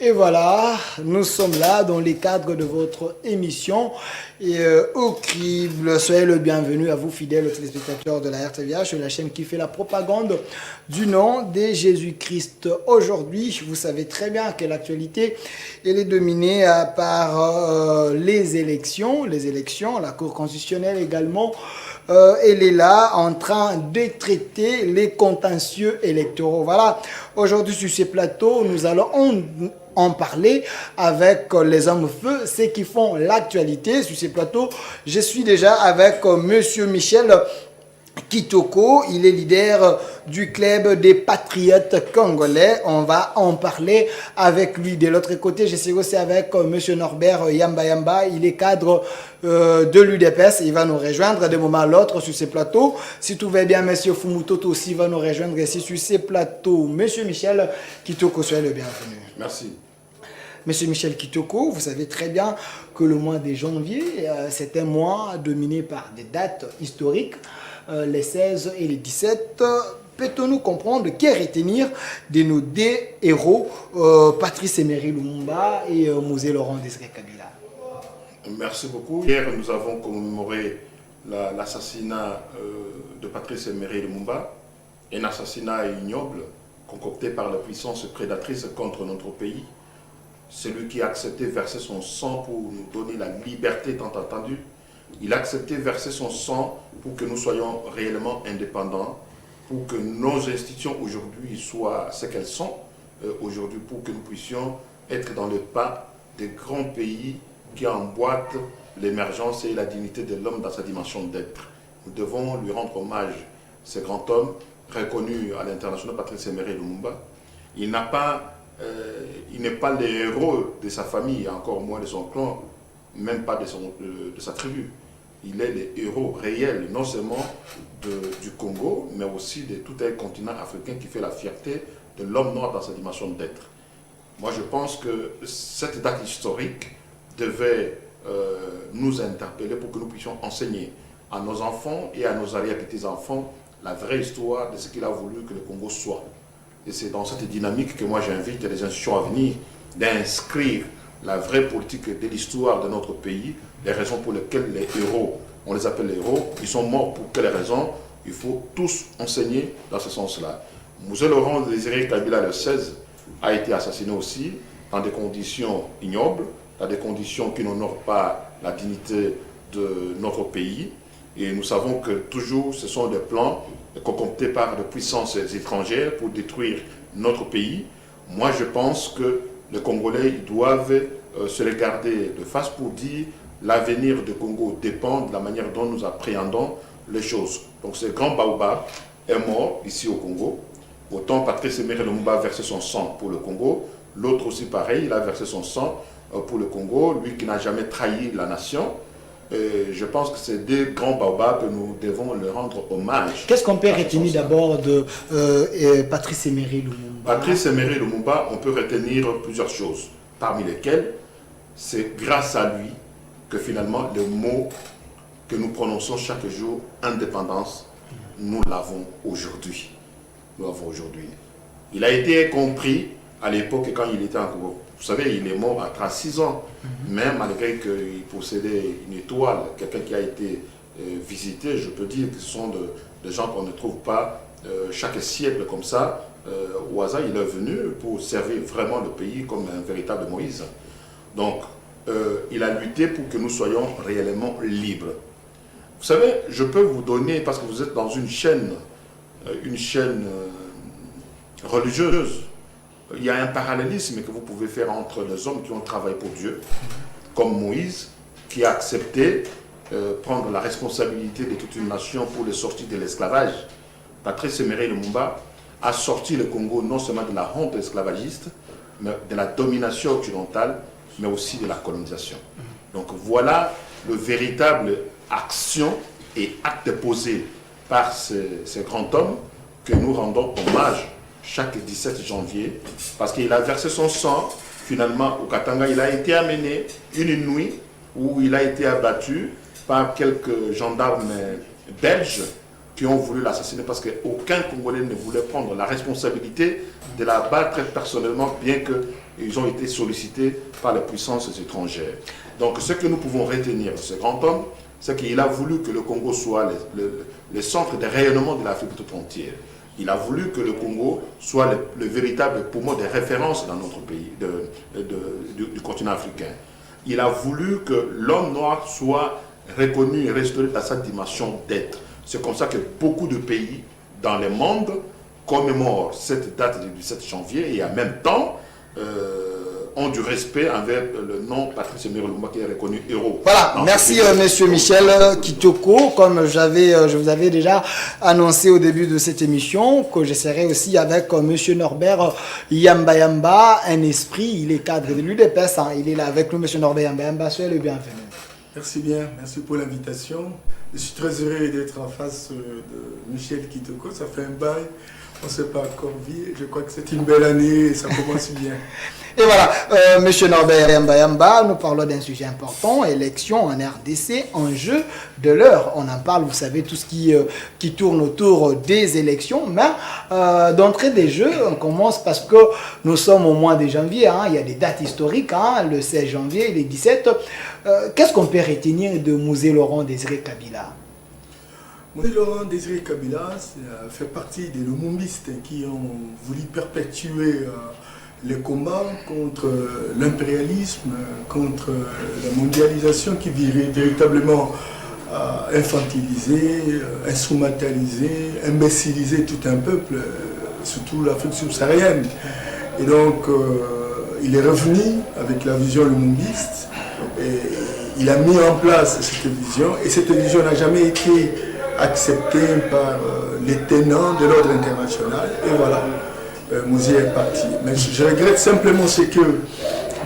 Et voilà, nous sommes là dans les cadres de votre émission et au crible. Soyez le bienvenu à vous, fidèles téléspectateurs de la RTVH, la chaîne qui fait la propagande du nom de Jésus-Christ. Aujourd'hui, vous savez très bien que l'actualité elle est dominée par les élections, la Cour constitutionnelle également. Elle est là en train de traiter les contentieux électoraux. Voilà, aujourd'hui sur ces plateaux, nous allons en parler avec les hommes feu, ceux qui font l'actualité sur ces plateaux. Je suis déjà avec Monsieur Michel Kitoko, il est leader du club des patriotes congolais. On va en parler avec lui. De l'autre côté, je suis aussi avec Monsieur Norbert Yamba. Il est cadre de l'UDPS. Il va nous rejoindre d'un moment à l'autre sur ces plateaux. Si tout va bien, Monsieur Fumutoto aussi va nous rejoindre ici sur ces plateaux. Monsieur Michel Kitoko, soyez le bienvenu. Merci. Monsieur Michel Kitoko, vous savez très bien que le mois de janvier, c'est un mois dominé par des dates historiques. Les 16 et les 17, peut-on comprendre que retenir de nos deux héros, Patrice Emery Lumumba et Mosé Laurent Désiré Kabila? Merci beaucoup. Hier, nous avons commémoré l'assassinat de Patrice Emery Lumumba, un assassinat ignoble concocté par la puissance prédatrice contre notre pays. Celui qui a accepté de verser son sang pour nous donner la liberté tant attendue. Il a accepté de verser son sang pour que nous soyons réellement indépendants, pour que nos institutions aujourd'hui soient ce qu'elles sont aujourd'hui, pour que nous puissions être dans le pas des grands pays qui emboîtent l'émergence et la dignité de l'homme dans sa dimension d'être. Nous devons lui rendre hommage, ce grand homme reconnu à l'international, Patrice Emery Lumumba. Il n'est pas le héros de sa famille, encore moins de son clan, même pas de sa tribu. Il est le héros réel, non seulement du Congo, mais aussi de tout un continent africain qui fait la fierté de l'homme noir dans sa dimension d'être. Moi, je pense que cette date historique devait nous interpeller pour que nous puissions enseigner à nos enfants et à nos arrière-petits-enfants la vraie histoire de ce qu'il a voulu que le Congo soit. Et c'est dans cette dynamique que moi j'invite les institutions à venir d'inscrire la vraie politique de l'histoire de notre pays, les raisons pour lesquelles les héros, on les appelle les héros, ils sont morts pour quelles raisons, il faut tous enseigner dans ce sens-là. Mosé Laurent Désiré Kabila le 16 a été assassiné aussi dans des conditions ignobles, dans des conditions qui n'honorent pas la dignité de notre pays. Et nous savons que toujours ce sont des plans concoctés par des puissances étrangères pour détruire notre pays. Moi je pense que les Congolais doivent se regarder de face pour dire l'avenir du Congo dépend de la manière dont nous appréhendons les choses. Donc ce grand baobab est mort ici au Congo. Autant Patrice Emery Lumumba a versé son sang pour le Congo, l'autre aussi pareil, il a versé son sang pour le Congo, lui qui n'a jamais trahi la nation. Je pense que c'est deux grands baobabs que nous devons leur rendre hommage. Qu'est-ce qu'on peut retenir d'abord de Patrice Emery Lumumba? Patrice Emery Lumumba, on peut retenir plusieurs choses, parmi lesquelles c'est grâce à lui que finalement le mot que nous prononçons chaque jour, indépendance, nous l'avons aujourd'hui. Nous l'avons aujourd'hui. Il a été compris à l'époque quand il était en Congo. Vous savez, il est mort à 36 ans, même malgré qu'il possédait une étoile, quelqu'un qui a été visité, je peux dire que ce sont des gens qu'on ne trouve pas chaque siècle comme ça. Au hasard, il est venu pour servir vraiment le pays comme un véritable Moïse. Donc, il a lutté pour que nous soyons réellement libres. Vous savez, je peux vous donner, parce que vous êtes dans une chaîne religieuse, il y a un parallélisme que vous pouvez faire entre les hommes qui ont travaillé pour Dieu, comme Moïse, qui a accepté prendre la responsabilité de toute une nation pour le sortir de l'esclavage. Patrice Emery Lumumba a sorti le Congo non seulement de la honte esclavagiste, mais de la domination occidentale, mais aussi de la colonisation. Donc voilà le véritable action et acte posé par ce grand homme que nous rendons hommage chaque 17 janvier, parce qu'il a versé son sang, finalement, au Katanga. Il a été amené une nuit où il a été abattu par quelques gendarmes belges qui ont voulu l'assassiner parce qu'aucun Congolais ne voulait prendre la responsabilité de la battre personnellement, bien qu'ils ont été sollicités par les puissances étrangères. Donc ce que nous pouvons retenir de ce grand homme, c'est qu'il a voulu que le Congo soit le centre de rayonnement de l'Afrique tout entière. Il a voulu que le Congo soit le véritable poumon de référence dans notre pays, du continent africain. Il a voulu que l'homme noir soit reconnu et restauré dans sa dimension d'être. C'est comme ça que beaucoup de pays dans le monde commémorent cette date du 17 janvier et en même temps ont du respect envers le nom Patrice Emery Lumumba qui est reconnu héros. Voilà, merci Monsieur Michel Kitoko. Comme je vous avais déjà annoncé au début de cette émission, que je serai aussi avec Monsieur Norbert Yamba, un esprit, il est cadre de l'UDPS, hein. Il est là avec nous, Monsieur Norbert Yamba, soyez le bienvenu. Merci bien, merci pour l'invitation. Je suis très heureux d'être en face de Michel Kitoko, ça fait un bail. On ne s'est pas encore vu. Je crois que c'est une belle année et ça commence bien. Et voilà, Monsieur Norbert Yamba, nous parlons d'un sujet important, élection en RDC, enjeu de l'heure. On en parle, vous savez, tout ce qui tourne autour des élections. Mais d'entrée des jeux, on commence parce que nous sommes au mois de janvier. Hein, il y a des dates historiques, hein, le 16 janvier, le 17. Qu'est-ce qu'on peut retenir de Mouzé Laurent Désiré Kabila? Mouzé Laurent Désiré Kabila fait partie des lumumbistes qui ont voulu perpétuer les combats contre l'impérialisme, contre la mondialisation qui virait véritablement infantiliser, instrumentaliser, imbéciliser tout un peuple, surtout l'Afrique subsaharienne. Et donc, il est revenu avec la vision lumumbiste et il a mis en place cette vision et cette vision n'a jamais été acceptée par les tenants de l'ordre international. Et voilà. Mouzé est parti. Mais je regrette simplement ce que,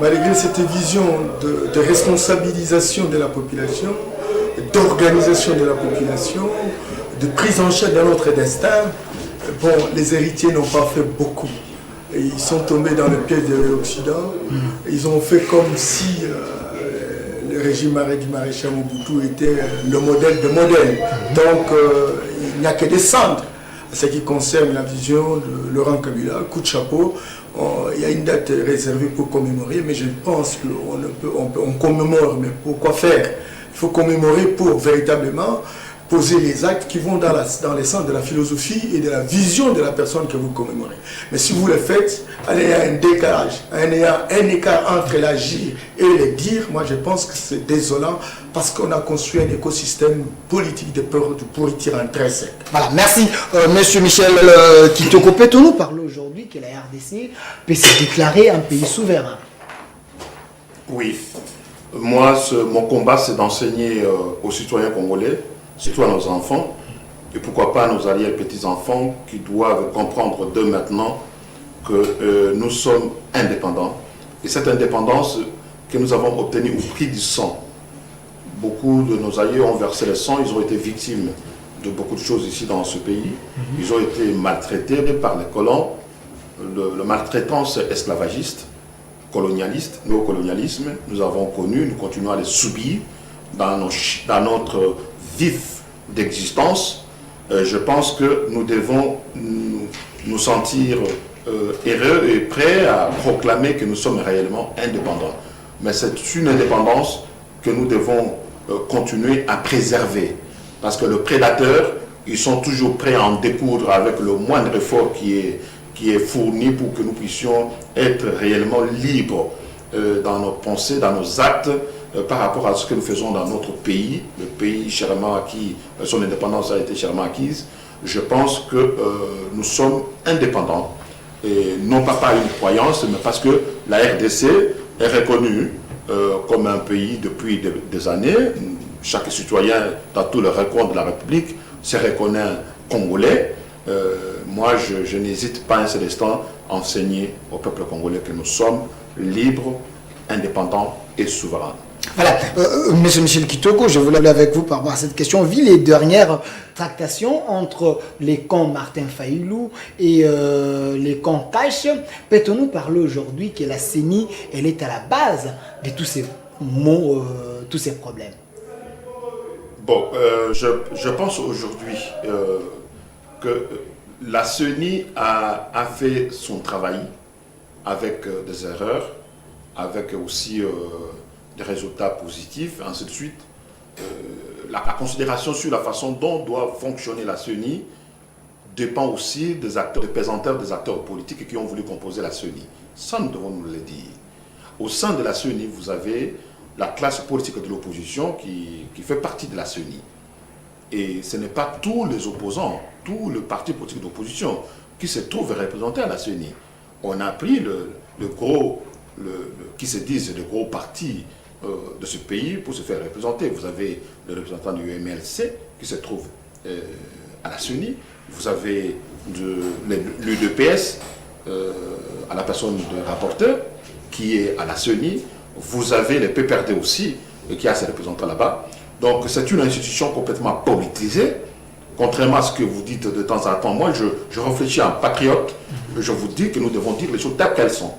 malgré cette vision de responsabilisation de la population, d'organisation de la population, de prise en charge de notre destin, bon, les héritiers n'ont pas fait beaucoup. Et ils sont tombés dans le piège de l'Occident. Ils ont fait comme si le régime du maréchal Mobutu était le modèle de modèle. Donc, il n'y a que descendre. Ce qui concerne la vision de Laurent Kabila, coup de chapeau, il y a une date réservée pour commémorer, mais je pense qu'on commémore, mais pourquoi faire? Il faut commémorer pour véritablement poser les actes qui vont dans les sens de la philosophie et de la vision de la personne que vous commémorez. Mais si vous le faites, en ayant un décalage, en ayant un écart entre l'agir et le dire, moi je pense que c'est désolant parce qu'on a construit un écosystème politique de peur de pourriture intrinsèque. Voilà, merci Monsieur Michel Kitoko. Peut-on nous parler aujourd'hui que la RDC peut se déclarer un pays souverain? Oui. Moi, mon combat, c'est d'enseigner aux citoyens congolais, surtout à nos enfants, et pourquoi pas à nos alliés et petits-enfants qui doivent comprendre dès maintenant que nous sommes indépendants. Et cette indépendance que nous avons obtenue au prix du sang. Beaucoup de nos alliés ont versé le sang, ils ont été victimes de beaucoup de choses ici dans ce pays. Ils ont été maltraités par les colons. Le maltraitance esclavagiste, colonialiste, néocolonialisme, nous avons connu, nous continuons à les subir dans notre vif d'existence. Je pense que nous devons nous sentir heureux et prêts à proclamer que nous sommes réellement indépendants. Mais c'est une indépendance que nous devons continuer à préserver. Parce que le prédateur, ils sont toujours prêts à en découdre avec le moindre effort qui est fourni pour que nous puissions être réellement libres dans nos pensées, dans nos actes, par rapport à ce que nous faisons dans notre pays, le pays chèrement acquis, son indépendance a été chèrement acquise. Je pense que nous sommes indépendants, et non pas par une croyance, mais parce que la RDC est reconnue comme un pays depuis des années. Chaque citoyen dans tout le recoin de la République se reconnaît congolais. Moi, je n'hésite pas un seul instant à enseigner au peuple congolais que nous sommes libres, indépendants et souverains. Voilà, Monsieur Michel Kitoko, je voulais aller avec vous par rapport à cette question. Vu les dernières tractations entre les camps Martin Fayulu et les camps Cash, peut-on nous parler aujourd'hui que la CENI, elle est à la base de tous ces maux, tous ces problèmes? Bon, je pense aujourd'hui que la CENI a fait son travail avec des erreurs, avec aussi des résultats positifs, ainsi de suite. La considération sur la façon dont doit fonctionner la CENI dépend aussi des acteurs, des représentants des acteurs politiques qui ont voulu composer la CENI. Ça, nous devons nous le dire. Au sein de la CENI, vous avez la classe politique de l'opposition qui fait partie de la CENI. Et ce n'est pas tous les opposants, tous les partis politiques d'opposition qui se trouvent représentés à la CENI. On a pris qui se disent les gros partis de ce pays pour se faire représenter. Vous avez le représentant du UMLC qui se trouve à la CENI. Vous avez l'UDPS à la personne du rapporteur qui est à la CENI. Vous avez le PPRD aussi qui a ses représentants là-bas. Donc c'est une institution complètement politisée. Contrairement à ce que vous dites de temps en temps, moi je réfléchis en patriote. Je vous dis que nous devons dire les choses telles qu'elles sont.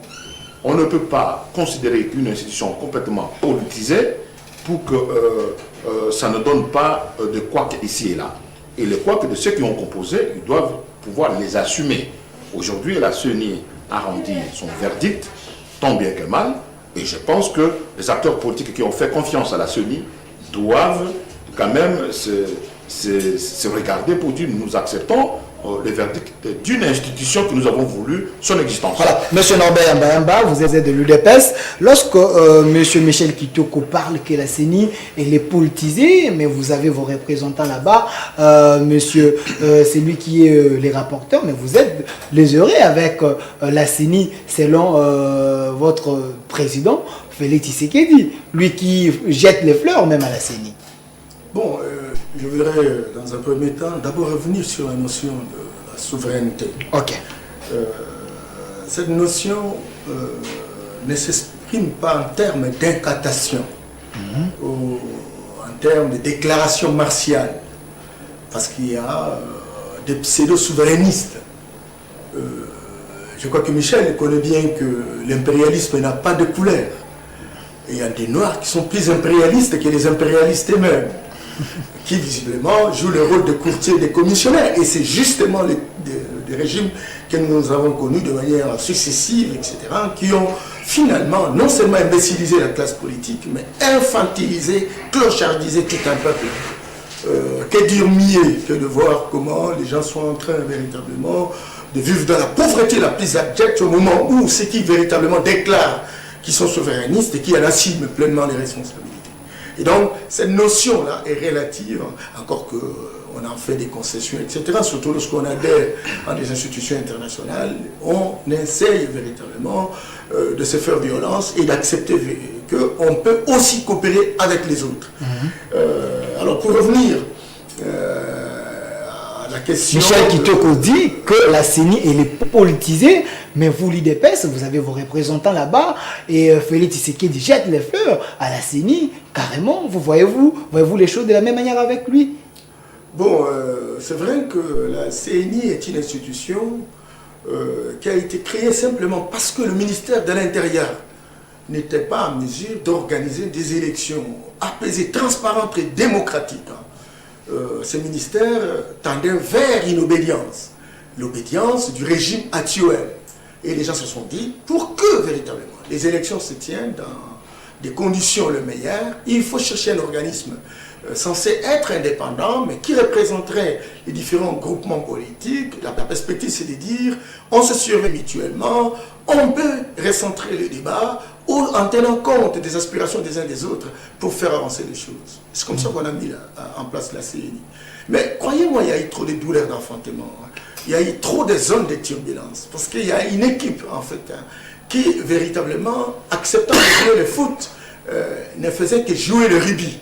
On ne peut pas considérer une institution complètement politisée pour que ça ne donne pas de couacs ici et là. Et les couacs de ceux qui ont composé, ils doivent pouvoir les assumer. Aujourd'hui, la CENI a rendu son verdict, tant bien que mal, et je pense que les acteurs politiques qui ont fait confiance à la CENI doivent quand même se regarder pour dire nous acceptons le verdict d'une institution que nous avons voulu son existence. Voilà, Monsieur Norbert Mbayamba, vous êtes de l'UDPS. Lorsque Monsieur Michel Kitoko parle que la CENI elle est politisée, mais vous avez vos représentants là-bas, Monsieur, c'est lui qui est les rapporteurs, mais vous êtes les heureux avec la CENI selon votre président Félix Tshisekedi, lui qui jette les fleurs même à la CENI. Bon, je voudrais dans un premier temps d'abord revenir sur la notion de la souveraineté. Ok. Cette notion ne s'exprime pas en termes d'incantation, ou en termes de déclaration martiale, parce qu'il y a des pseudo-souverainistes. Je crois que Michel connaît bien que l'impérialisme n'a pas de couleur. Et il y a des Noirs qui sont plus impérialistes que les impérialistes eux-mêmes, qui visiblement jouent le rôle de courtier des commissionnaires. Et c'est justement des régimes que nous avons connus de manière successive, etc., qui ont finalement non seulement imbécilisé la classe politique, mais infantilisé, clochardisé tout un peuple. Que dire mieux que de voir comment les gens sont en train véritablement de vivre dans la pauvreté la plus abjecte au moment où ceux qui véritablement déclarent qu'ils sont souverainistes et qui en assument pleinement les responsabilités. Et donc, cette notion-là est relative, encore qu'on en fait des concessions, etc. Surtout lorsqu'on adhère à des institutions internationales, on essaye véritablement de se faire violence et d'accepter qu'on peut aussi coopérer avec les autres. Alors, pour revenir à la question... Michel Kitoko dit que la CENI elle est politisée, mais vous, l'IDPS, vous avez vos représentants là-bas, et Félix Tshisekedi jette les fleurs à la CENI, carrément, voyez-vous les choses de la même manière avec lui? Bon, c'est vrai que la CENI est une institution qui a été créée simplement parce que le ministère de l'Intérieur n'était pas en mesure d'organiser des élections apaisées, transparentes et démocratiques. Ce ministère tendait vers une obédience, l'obédience du régime actuel. Et les gens se sont dit, pour que véritablement les élections se tiennent dans des conditions le meilleur, il faut chercher un organisme censé être indépendant, mais qui représenterait les différents groupements politiques. La perspective, c'est de dire, on se surveille mutuellement, on peut recentrer le débat, ou en tenant compte des aspirations des uns des autres pour faire avancer les choses. C'est comme ça qu'on a mis en place la CENI. Mais croyez-moi, il y a eu trop de douleurs d'enfantement. Il y a eu trop de zones de turbulence. Parce qu'il y a une équipe, en fait, qui, véritablement, acceptant de jouer le foot, ne faisait que jouer le rugby.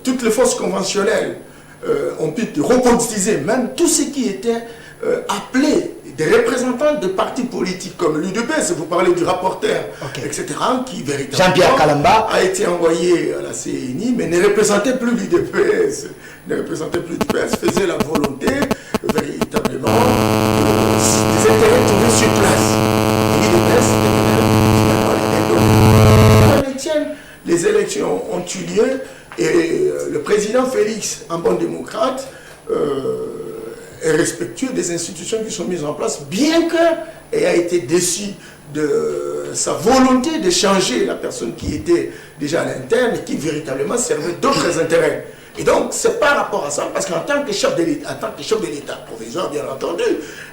Toutes les forces conventionnelles ont pu repolitiser, même tous ceux qui étaient appelés des représentants de partis politiques comme l'UDPS, vous parlez du rapporteur, etc., qui véritablement Jean-Pierre Kalamba a été envoyé à la CENI, mais ne représentait plus l'UDPS, faisait la volonté véritablement des intérêts trouvés sur place. Et l'UDPS était finalement les élections ont eu lieu et le président Félix, un bon démocrate, est respectueux des institutions qui sont mises en place, bien qu'il ait été déçu de sa volonté de changer la personne qui était déjà à l'interne et qui véritablement servait d'autres intérêts. Et donc, c'est par rapport à ça, parce qu'en tant que chef de l'État provisoire, bien entendu,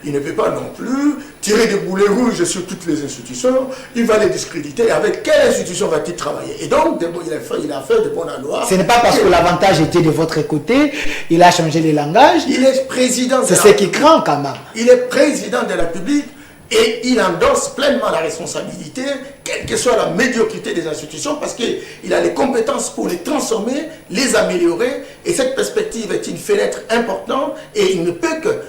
il ne peut pas non plus tirer des boulets rouges sur toutes les institutions, il va les discréditer. Avec quelle institution va-t-il travailler? Et donc, il a fait de bonnes lois. Ce n'est pas parce que l'avantage était de votre côté, il a changé les langages. Il est président de la C'est ce qui craint quand même. Il est président de la République. Et il endosse pleinement la responsabilité, quelle que soit la médiocrité des institutions, parce qu'il a les compétences pour les transformer, les améliorer. Et cette perspective est une fenêtre importante et il ne peut que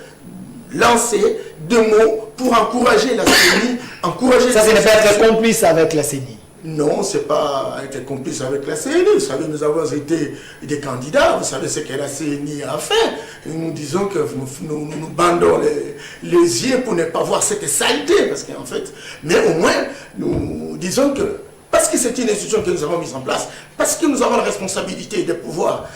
lancer 2 mots pour encourager la CENI. Ça, ce n'est pas être complice avec la CENI. Non, ce n'est pas être complice avec la CENI. Vous savez, nous avons été des candidats. Vous savez ce que la CENI a fait. Nous disons que nous bandons les yeux pour ne pas voir cette saleté. Parce qu'en fait, mais au moins, nous disons que, parce que c'est une institution que nous avons mise en place, parce que nous avons la responsabilité de pouvoir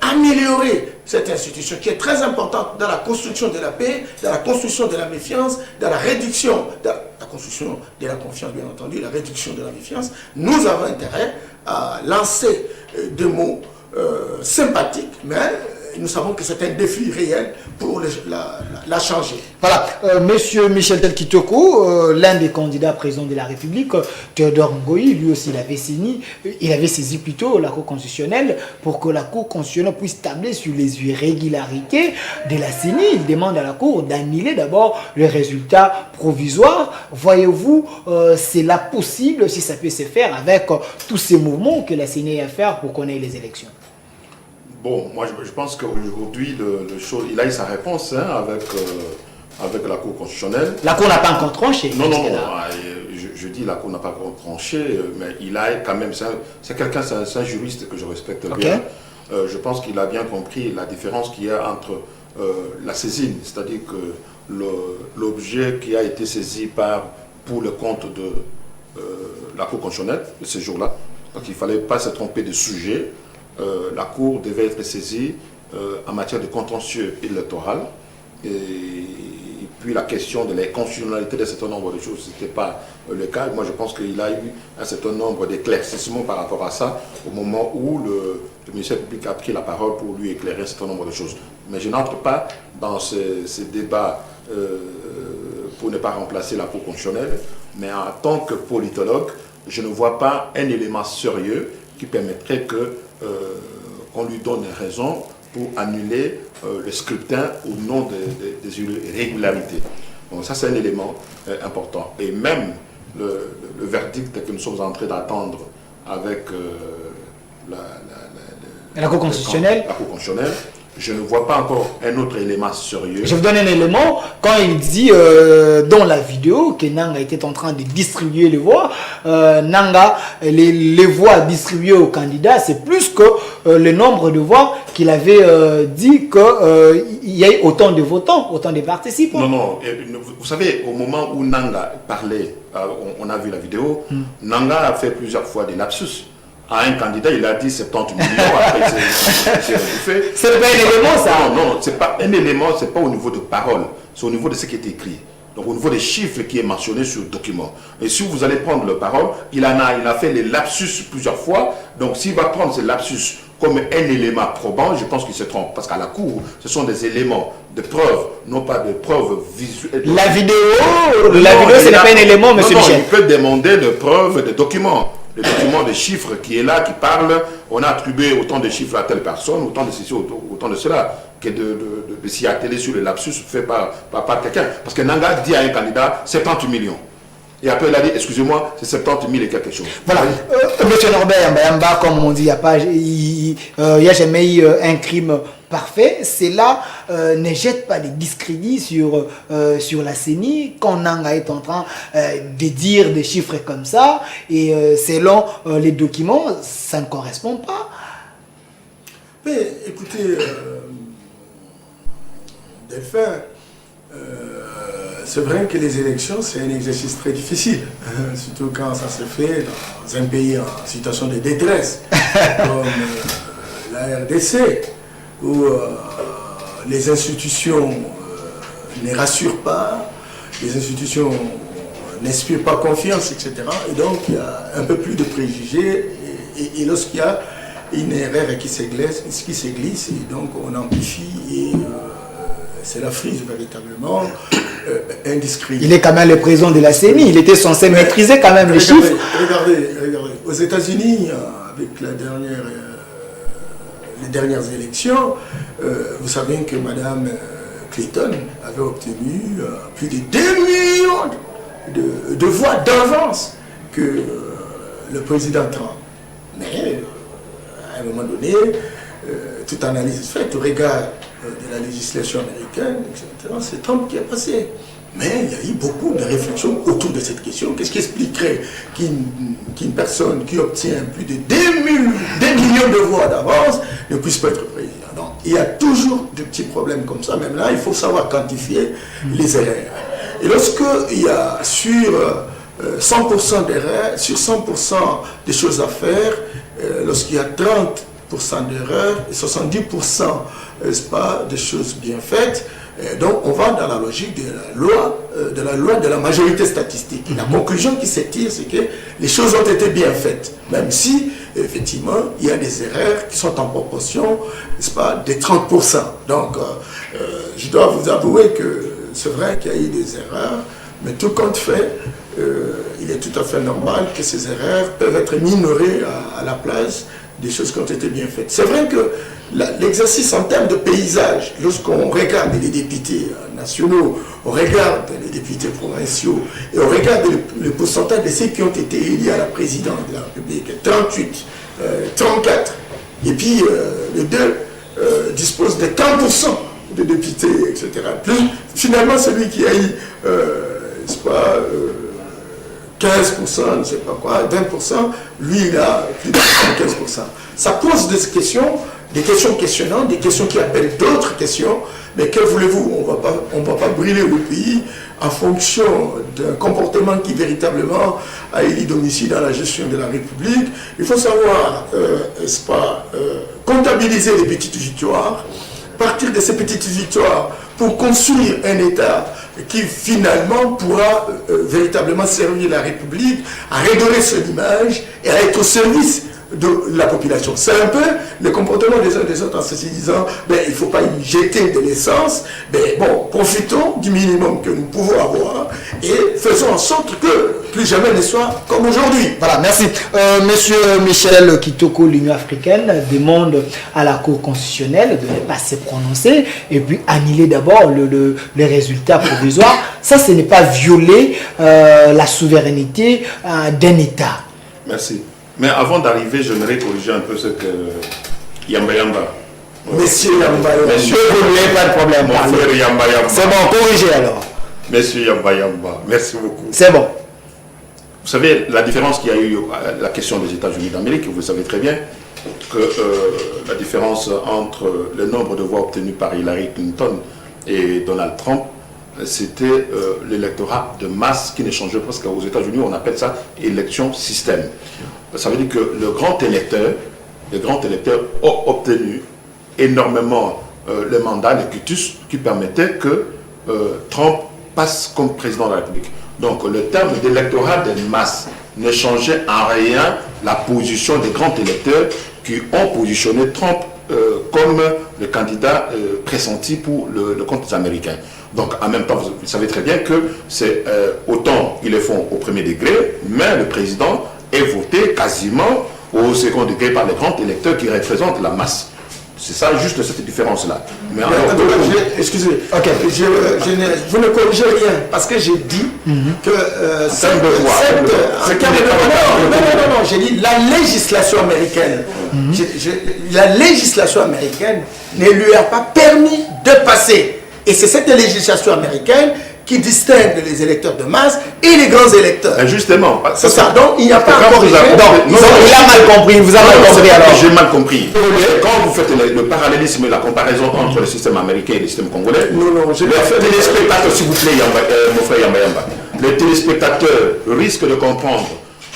améliorer cette institution qui est très importante dans la construction de la paix, dans la construction de la méfiance, dans la réduction de la construction de la confiance, bien entendu, la réduction de la méfiance, nous avons intérêt à lancer 2 mots sympathiques, mais nous savons que c'est un défi réel pour la changer. Voilà, Monsieur Michel Tel Kitoko, l'un des candidats président de la République, Théodore Ngoï, lui aussi il avait saisi plutôt la Cour constitutionnelle pour que la Cour constitutionnelle puisse tabler sur les irrégularités de la CENI. Il demande à la Cour d'annuler d'abord le résultat provisoire. Voyez-vous, c'est là possible si ça peut se faire avec tous ces mouvements que la CENI a à faire pour qu'on ait les élections. Bon, moi je pense qu'aujourd'hui, il a eu sa réponse avec la Cour constitutionnelle. La Cour n'a pas encore tranché. Non, je dis la Cour n'a pas encore tranché, mais il a quand même, c'est un juriste que je respecte bien. Je pense qu'il a bien compris la différence qu'il y a entre la saisine, c'est-à-dire que l'objet qui a été saisi pour le compte de la Cour constitutionnelle, ce jour-là, donc il ne fallait pas se tromper de sujet. La Cour devait être saisie en matière de contentieux électoral et puis la question de la constitutionnalité d'un certain nombre de choses, ce n'était pas le cas. Moi je pense qu'il a eu un certain nombre d'éclaircissements par rapport à ça au moment où le ministère public a pris la parole pour lui éclairer un certain nombre de choses. Mais je n'entre pas dans ces débats pour ne pas remplacer la Cour constitutionnelle, mais en tant que politologue, je ne vois pas un élément sérieux qui permettrait qu'on lui donne raison pour annuler le scrutin au nom des irrégularités. Donc ça, c'est un élément important. Et même le verdict que nous sommes en train d'attendre avec la Cour constitutionnelle. La Cour constitutionnelle, je ne vois pas encore un autre élément sérieux. Je vous donne un élément. Quand il dit dans la vidéo que Nanga était en train de distribuer les voix, Nanga, les voix distribuées aux candidats, c'est plus que le nombre de voix qu'il avait dit qu'il y ait autant de votants, autant de participants. Non. Vous savez, au moment où Nanga parlait, on a vu la vidéo, Nanga a fait plusieurs fois des lapsus. À un candidat, il a dit 70 millions, après c'est refait. C'est pas un élément, ça? Non, c'est pas un élément, c'est pas au niveau de parole, c'est au niveau de ce qui est écrit. Donc au niveau des chiffres qui est mentionné sur le document. Et si vous allez prendre le parole, il a fait les lapsus plusieurs fois. Donc s'il va prendre ces lapsus comme un élément probant, je pense qu'il se trompe. Parce qu'à la Cour, ce sont des éléments de preuve, non pas de preuves visuelles. La vidéo, ce n'est pas un élément, monsieur Michel. Il peut demander de preuves, de documents. Le document de chiffres qui est là, qui parle, on a attribué autant de chiffres à telle personne, autant de ceci, autant de cela, que de s'y atteler sur le lapsus fait par quelqu'un. Parce que Nanga dit à un candidat 70 millions. Et après, il a dit, excusez-moi, c'est 70 000 et quelque chose. Voilà. Monsieur Norbert Mbayamba, comme on dit, il n'y a jamais eu un crime parfait. Cela ne jette pas de discrédit sur la CENI quand Nanga est en train de dire des chiffres comme ça. Et selon les documents, ça ne correspond pas. Mais écoutez, Delphin, c'est vrai que les élections, c'est un exercice très difficile, surtout quand ça se fait dans un pays en situation de détresse, comme la RDC. où les institutions ne rassurent pas, les institutions n'inspirent pas confiance, etc. Et donc il y a un peu plus de préjugés. Et lorsqu'il y a une erreur qui se glisse, et donc on amplifie et c'est la frise véritablement indiscrète. Il est quand même le président de la CENI, il était censé maîtriser quand même les chiffres. Regardez. Aux États-Unis, avec les dernières élections, vous savez que Mme Clinton avait obtenu plus de 2 millions de voix d'avance que le président Trump. Mais à un moment donné, toute analyse faite au regard de la législation américaine, etc., c'est Trump qui est passé. Mais il y a eu beaucoup de réflexions autour de cette question. Qu'est-ce qui expliquerait qu'une personne qui obtient plus de 2 millions de voix d'avance ne puisse pas être président? Donc, il y a toujours de petits problèmes comme ça. Même là, il faut savoir quantifier les erreurs. Et lorsqu'il y a sur 100% d'erreurs, sur 100% des choses à faire, lorsqu'il y a 30% d'erreurs et 70% pas de choses bien faites, donc on va dans la logique de la loi de la majorité statistique. Et la conclusion qui se tire, c'est que les choses ont été bien faites, même si effectivement il y a des erreurs qui sont en proportion, n'est-ce pas, des 30%. Donc je dois vous avouer que c'est vrai qu'il y a eu des erreurs, mais tout compte fait, il est tout à fait normal que ces erreurs peuvent être minorées à la place des choses qui ont été bien faites. C'est vrai que l'exercice en termes de paysage, lorsqu'on regarde les députés nationaux, on regarde les députés provinciaux, et on regarde le pourcentage de ceux qui ont été élus à la présidence de la République, 38, 34, et puis les deux disposent de 40% de députés, etc. Plus, finalement, celui qui a eu, c'est pas... 15%, ne sais pas quoi, 20%, lui il a plus de 75%. Ça pose des questions questionnantes, des questions qui appellent d'autres questions, mais que voulez-vous, on va pas brûler le pays en fonction d'un comportement qui véritablement a élu domicile dans la gestion de la République. Il faut savoir, comptabiliser les petites victoires, partir de ces petites victoires pour construire un État qui finalement pourra véritablement servir la République, à redorer son image et à être au service de la population. C'est un peu le comportement des uns des autres en se disant, il ne faut pas y jeter de l'essence, profitons du minimum que nous pouvons avoir et faisons en sorte que plus jamais ne soit comme aujourd'hui. Voilà, merci. Monsieur Michel Kitoko, l'Union africaine demande à la Cour constitutionnelle de ne pas se prononcer et puis annuler d'abord les résultats provisoires. Ça, ce n'est pas violer la souveraineté d'un État. Merci. Mais avant d'arriver, j'aimerais corriger un peu ce que Yamba. Monsieur Yamba. Monsieur, vous n'avez pas de problème. Mon frère Yamba. C'est bon, corrigez alors. Monsieur Yamba. Merci beaucoup. C'est bon. Vous savez, la différence qu'il y a eu à la question des États-Unis d'Amérique, vous savez très bien que la différence entre le nombre de voix obtenues par Hillary Clinton et Donald Trump, c'était l'électorat de masse qui ne changeait pas, parce qu'aux États-Unis, on appelle ça élection système. Ça veut dire que le grand électeur a obtenu énormément le mandat, le quitus, qui permettait que Trump passe comme président de la République. Donc le terme d'électorat de masse ne changeait en rien la position des grands électeurs qui ont positionné Trump comme le candidat pressenti pour le compte des Américains. Donc en même temps, vous savez très bien que c'est autant ils le font au premier degré, mais le président est voté quasiment au second degré par les grands électeurs qui représentent la masse. C'est ça, juste cette différence-là. Mais excusez, vous ne corrigez rien, parce que j'ai dit que j'ai dit la législation américaine. La législation américaine ne lui a pas permis de passer. Et c'est cette législation américaine qui distingue les électeurs de masse et les grands électeurs. Et justement. C'est ça. Donc, il n'y a pas encore... Il a mal compris. Vous avez mal compris alors. J'ai mal compris. Quand vous faites le parallélisme et la comparaison entre le système américain et le système congolais, les téléspectateurs, s'il vous plaît, mon frère Yamba, les téléspectateurs risquent de comprendre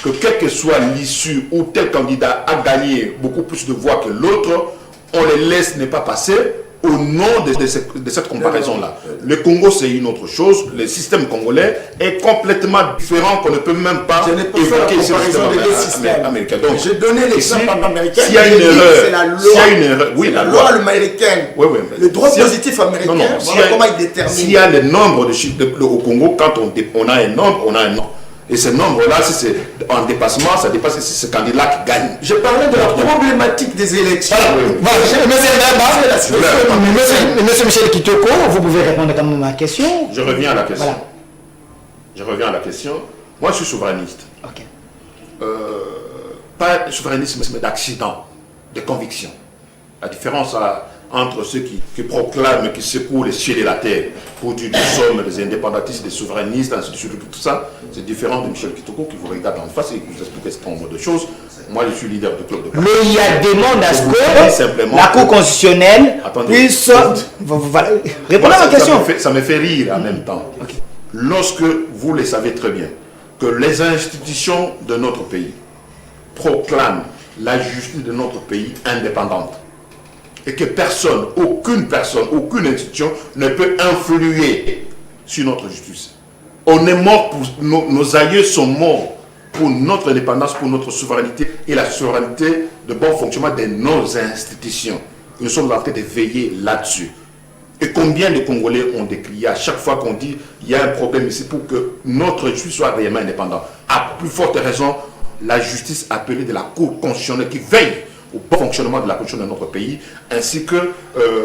que quelle que soit l'issue où tel candidat a gagné beaucoup plus de voix que l'autre, on les laisse ne pas passer au nom de cette comparaison-là. Le Congo, c'est une autre chose. Le système congolais est complètement différent qu'on ne peut même pas évoquer la comparaison des deux systèmes américain. Donc, j'ai donné l'exemple américain. S'il y a une erreur, c'est la loi, oui, la loi américaine. Oui, le droit positif américain, voilà comment il détermine. S'il y a le nombre de chiffres au Congo, quand on a un nombre, on a un nombre. Et ce nombre-là, si c'est en dépassement, ça dépasse si c'est ce candidat qui gagne. Je parlais de la problématique des élections. Monsieur Michel Kitoko, vous pouvez répondre quand même à ma question. Je reviens à la question. Voilà. Je reviens à la question. Moi, je suis souverainiste. Ok. Pas souverainisme d'accident, de conviction. La différence entre ceux qui proclament, qui secouent les cieux et la terre pour dire nous sommes des indépendantistes, des souverainistes, ainsi de suite, tout ça, c'est différent de Michel Kitoko qui vous regarde en face et qui vous explique un certain nombre de choses. Moi, je suis leader du club de parti. Mais il y a demande à ce que la Cour constitutionnelle puisse... Répondez à ma question. Ça me fait rire en même temps. Okay. Lorsque vous le savez très bien, que les institutions de notre pays proclament la justice de notre pays indépendante, et que personne, aucune institution ne peut influer sur notre justice. On est mort pour... Nos aïeux sont morts pour notre indépendance, pour notre souveraineté et la souveraineté de bon fonctionnement de nos institutions. Nous sommes en train de veiller là-dessus. Et combien de Congolais ont décrié à chaque fois qu'on dit il y a un problème ici pour que notre justice soit réellement indépendante. À plus forte raison, la justice appelée de la Cour constitutionnelle qui veille au bon fonctionnement de la constitution de notre pays, ainsi que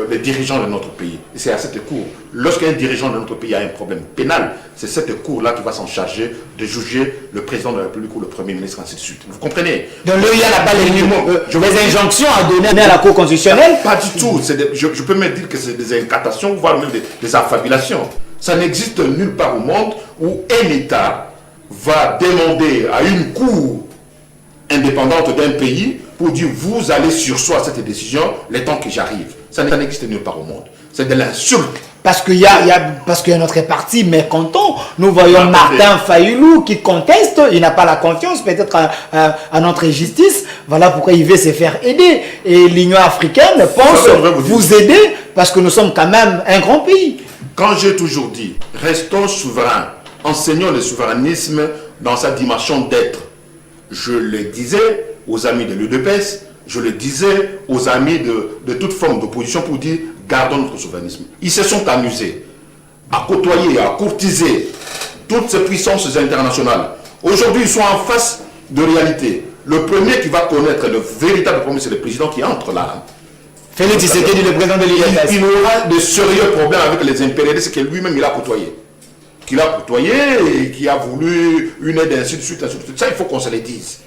les dirigeants de notre pays. Et c'est à cette cour, lorsqu'un dirigeant de notre pays a un problème pénal, c'est cette cour-là qui va s'en charger de juger le président de la République ou le Premier ministre, ainsi de suite. Vous comprenez? Donc il y a là-bas les injonctions à donner à la Cour constitutionnelle? Pas du tout. Je peux même dire que c'est des incantations, voire même des affabulations. Ça n'existe nulle part au monde où un État va demander à une cour indépendante d'un pays pour dire vous allez surseoir cette décision le temps que j'arrive. Ça n'existe nulle part au monde. C'est de l'insulte. Parce qu'il y a notre parti mécontent. Nous voyons Martin Fayoulou qui conteste, il n'a pas la confiance peut-être à notre justice. Voilà pourquoi il veut se faire aider. Et l'Union africaine pense vous aider parce que nous sommes quand même un grand pays. Quand j'ai toujours dit, restons souverains, enseignons le souverainisme dans sa dimension d'être. Je le disais aux amis de l'UDPS, je le disais aux amis de toute forme d'opposition pour dire gardons notre souverainisme. Ils se sont amusés à côtoyer, à courtiser toutes ces puissances internationales. Aujourd'hui, ils sont en face de réalité. Le premier qui va connaître le véritable problème, c'est le président qui entre là. Félix Tshisekedi, le président de l'UDPS. Il aura de sérieux problèmes avec les impérialistes que lui-même il a côtoyé. Qu'il a côtoyé et qui a voulu une aide, ainsi de suite, ainsi de suite. Ça, il faut qu'on se le dise.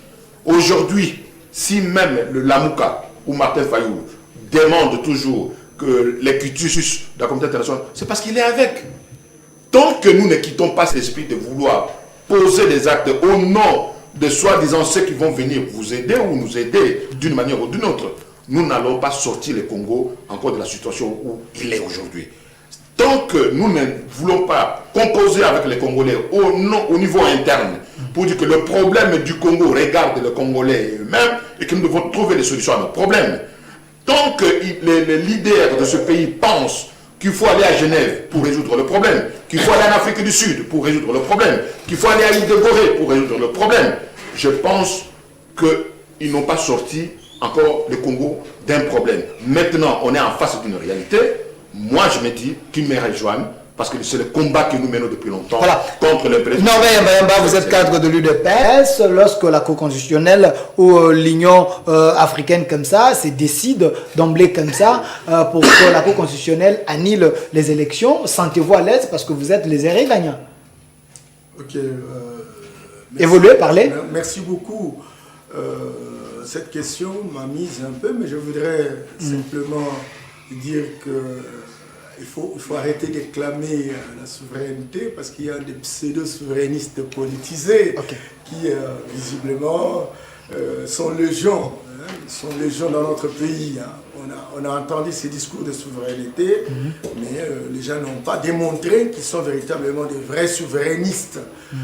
Aujourd'hui, si même le Lamouka ou Martin Fayoulou demande toujours que les cutus de la communauté internationale, c'est parce qu'il est avec. Tant que nous ne quittons pas cet esprit de vouloir poser des actes au nom de soi-disant ceux qui vont venir vous aider ou nous aider d'une manière ou d'une autre, nous n'allons pas sortir le Congo encore de la situation où il est aujourd'hui. Tant que nous ne voulons pas composer avec les Congolais au niveau interne pour dire que le problème du Congo regarde les Congolais eux-mêmes et que nous devons trouver des solutions à nos problèmes. Tant que les leaders de ce pays pensent qu'il faut aller à Genève pour résoudre le problème, qu'il faut aller en Afrique du Sud pour résoudre le problème, qu'il faut aller à l'île de Gorée pour résoudre le problème, je pense qu'ils n'ont pas sorti encore le Congo d'un problème. Maintenant, on est en face d'une réalité. Moi, je me dis qu'ils me rejoignent parce que c'est le combat que nous menons depuis longtemps contre l'impérialisme. Norbert Yamba, vous êtes cadre de l'UDPS. Lorsque la Cour constitutionnelle ou l'Union africaine comme ça se décide d'emblée comme ça pour que la Cour constitutionnelle annule les élections, sentez-vous à l'aise parce que vous êtes les hérés gagnants? Ok. Évoluez, parlez. Merci beaucoup. Cette question m'a mise un peu, mais je voudrais simplement dire que il faut arrêter de clamer la souveraineté parce qu'il y a des pseudo-souverainistes politisés qui visiblement sont légion. Sont légion dans notre pays. On a entendu ces discours de souveraineté, mais les gens n'ont pas démontré qu'ils sont véritablement des vrais souverainistes.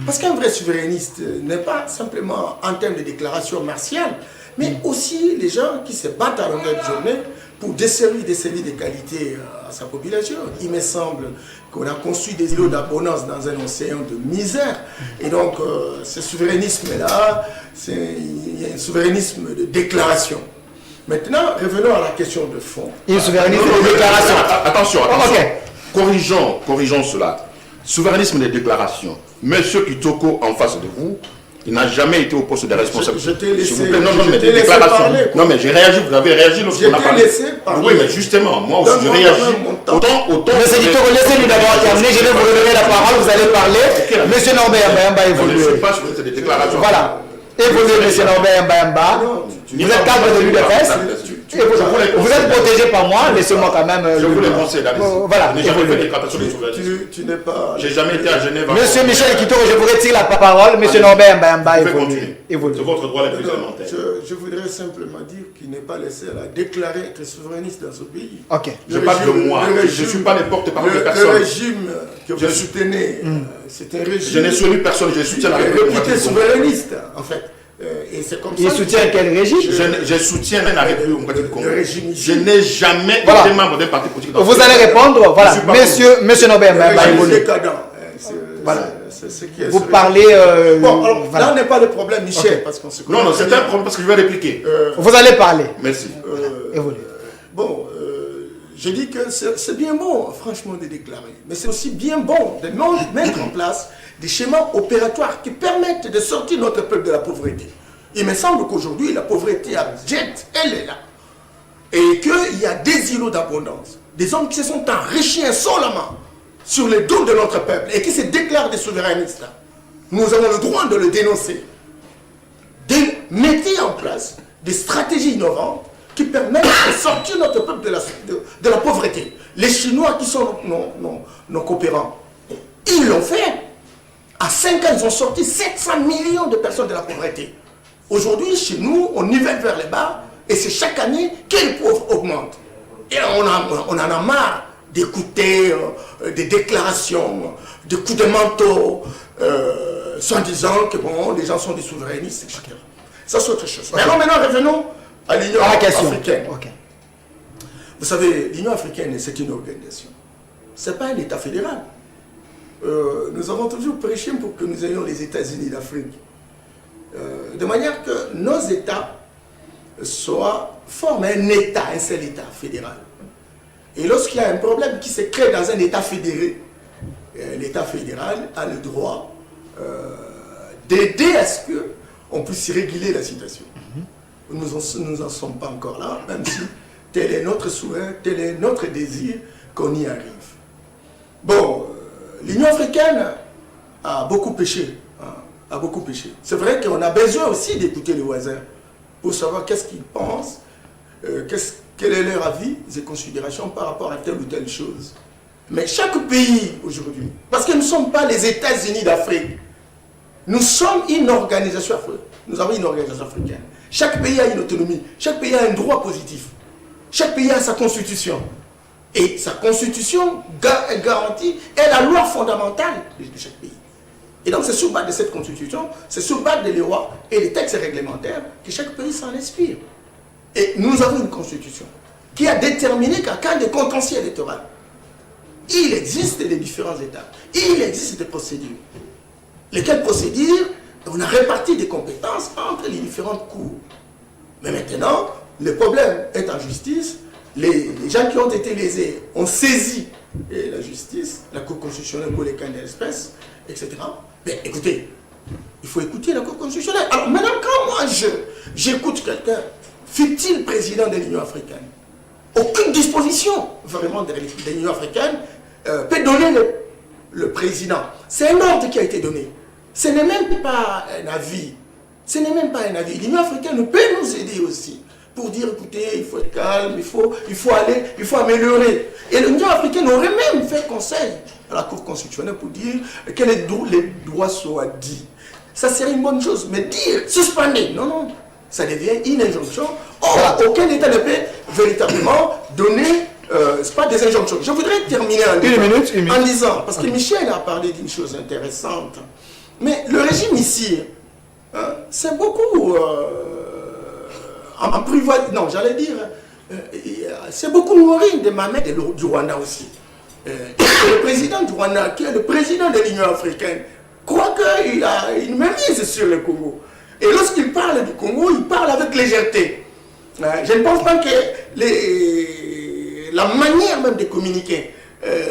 Parce qu'un vrai souverainiste n'est pas simplement en termes de déclaration martiale, mais aussi les gens qui se battent à longueur de journée pour desservir des services de qualité à sa population. Il me semble qu'on a conçu des îlots d'abondance dans un océan de misère. Et donc, ce souverainisme-là, il y a un souverainisme de déclaration. Maintenant, revenons à la question de fond. Il souverainisme de déclaration. Attention, Ok. Corrigeons cela. Souverainisme des déclarations. Monsieur Kitoko en face de vous, il n'a jamais été au poste de responsable. Je t'ai laissé, S'il vous plaît, non, mais des déclarations. parler, non, mais j'ai réagi, vous avez réagi lorsqu'on a parlé. Laissé parler. Oui, mais justement, moi aussi, je réagis. Autant. Monsieur Kitoko, laissez-lui d'abord terminer. Je vais vous redonner la parole. Vous allez parler. Monsieur Norbert Mbayamba évolue. Je ne suis pas sur ces déclarations. Voilà. Évoluez, monsieur Norbert Mbayamba. Vous êtes cadre de l'UDFS. Vous êtes protégé par moi. Laissez-moi quand même. Je vous le conseille d'aller. Voilà. Je n'ai jamais fait déclaration de souverainisme. Tu n'es pas. J'ai jamais été à Genève. Monsieur Michel Kitoko, je vous retire la parole. Monsieur Norbert Mbayamba évolue. évolue. C'est votre droit le plus élémentaire. Je voudrais simplement dire qu'il n'est pas laissé à déclarer être souverainiste dans ce pays. Ok. Je parle de moi. Je ne suis pas les porte-parole de Le personne. régime que vous soutenez, c'est un régime. Je n'ai soutenu personne, je soutiens la République. Réputé souverainiste, en fait. Et c'est comme Il ça. soutient quel régime? Je soutiens la République démocratique du Congo. Le régime ici. Je n'ai jamais Voilà. été membre d'un parti politique. Vous allez répondre. Voilà. Monsieur Norbert Le Mbayamba régime évolue. décadent. Voilà. C'est ce qui est Vous sur- parlez. Bon, alors, voilà. là, on n'est pas le problème, Michel, Ok. parce qu'on se connaît. Non, c'est un problème parce que je vais répliquer. Vous allez parler. Merci. Évolue. Bon, je dis que c'est bien bon, franchement, de déclarer. Mais c'est aussi bien bon de mettre en place des schémas opératoires qui permettent de sortir notre peuple de la pauvreté. Il me semble qu'aujourd'hui, la pauvreté abjecte, elle est là. Et qu'il y a des îlots d'abondance. Des hommes qui se sont enrichis insolemment sur les dos de notre peuple et qui se déclarent des souverainistes. Nous avons le droit de le dénoncer. Mettez en place des stratégies innovantes qui permettent de sortir notre peuple de la pauvreté. Les Chinois qui sont nos coopérants, ils l'ont fait. À 5 ans, ils ont sorti 700 millions de personnes de la pauvreté. Aujourd'hui, chez nous, on nivelle vers les bas et c'est chaque année que les pauvres augmentent. Et on en a marre d'écouter des déclarations, des coups de manteau, sans disant que bon, les gens sont des souverainistes, etc. Ça, c'est autre chose. Okay. Mais alors maintenant, revenons à l'Union africaine. Okay. Vous savez, l'Union africaine, c'est une organisation. Ce n'est pas un État fédéral. Nous avons toujours prêché pour que nous ayons les États-Unis d'Afrique. De manière que nos États forment un État, un seul État fédéral. Et lorsqu'il y a un problème qui se crée dans un État fédéré, l'État fédéral a le droit d'aider à ce qu'on puisse réguler la situation. Nous n'en sommes pas encore là, même si tel est notre souhait, tel est notre désir qu'on y arrive. Bon, l'Union africaine a beaucoup péché. A beaucoup péché. C'est vrai qu'on a besoin aussi d'écouter les voisins pour savoir qu'est-ce qu'ils pensent, quel est leur avis et considérations par rapport à telle ou telle chose. Mais chaque pays aujourd'hui, parce que nous ne sommes pas les États-Unis d'Afrique, nous sommes une organisation africaine. Nous avons une organisation africaine. Chaque pays a une autonomie, chaque pays a un droit positif. Chaque pays a sa constitution. Et sa constitution garantit est la loi fondamentale de chaque pays. Et donc c'est sur base de cette constitution, c'est sur base des lois et des textes réglementaires que chaque pays s'en inspire. Et nous avons une constitution qui a déterminé qu'en cas de contentieux électoral, il existe des différents États, il existe des procédures. Lesquelles procédures, on a réparti des compétences entre les différentes cours. Mais maintenant, le problème est en justice. Les gens qui ont été lésés ont saisi la justice, la Cour constitutionnelle pour les cas d'espèces, etc. Mais écoutez, il faut écouter la Cour constitutionnelle. Alors maintenant, quand moi j'écoute quelqu'un, fut-il président de l'Union africaine, aucune disposition vraiment de l'Union africaine peut donner le président. C'est un ordre qui a été donné. Ce n'est même pas un avis. Ce n'est même pas un avis. L'Union africaine peut nous aider aussi pour dire, écoutez, il faut être calme, il faut aller, il faut améliorer. Et l'Union africaine aurait même fait conseil à la Cour constitutionnelle pour dire que les droits soient dits. Ça serait une bonne chose. Mais dire, suspendez, non, non, ça devient une injonction. Or, aucun État ne peut véritablement donner, c'est pas des injonctions. Je voudrais terminer en disant, parce que Michel a parlé d'une chose intéressante, mais le régime ici, hein, c'est beaucoup... en privé, non, j'allais dire, c'est beaucoup nourri de Mohamed du Rwanda aussi. Le président du Rwanda, qui est le président de l'Union africaine, croit qu'il a une mainmise sur le Congo. Et lorsqu'il parle du Congo, il parle avec légèreté. Je ne pense pas que la manière même de communiquer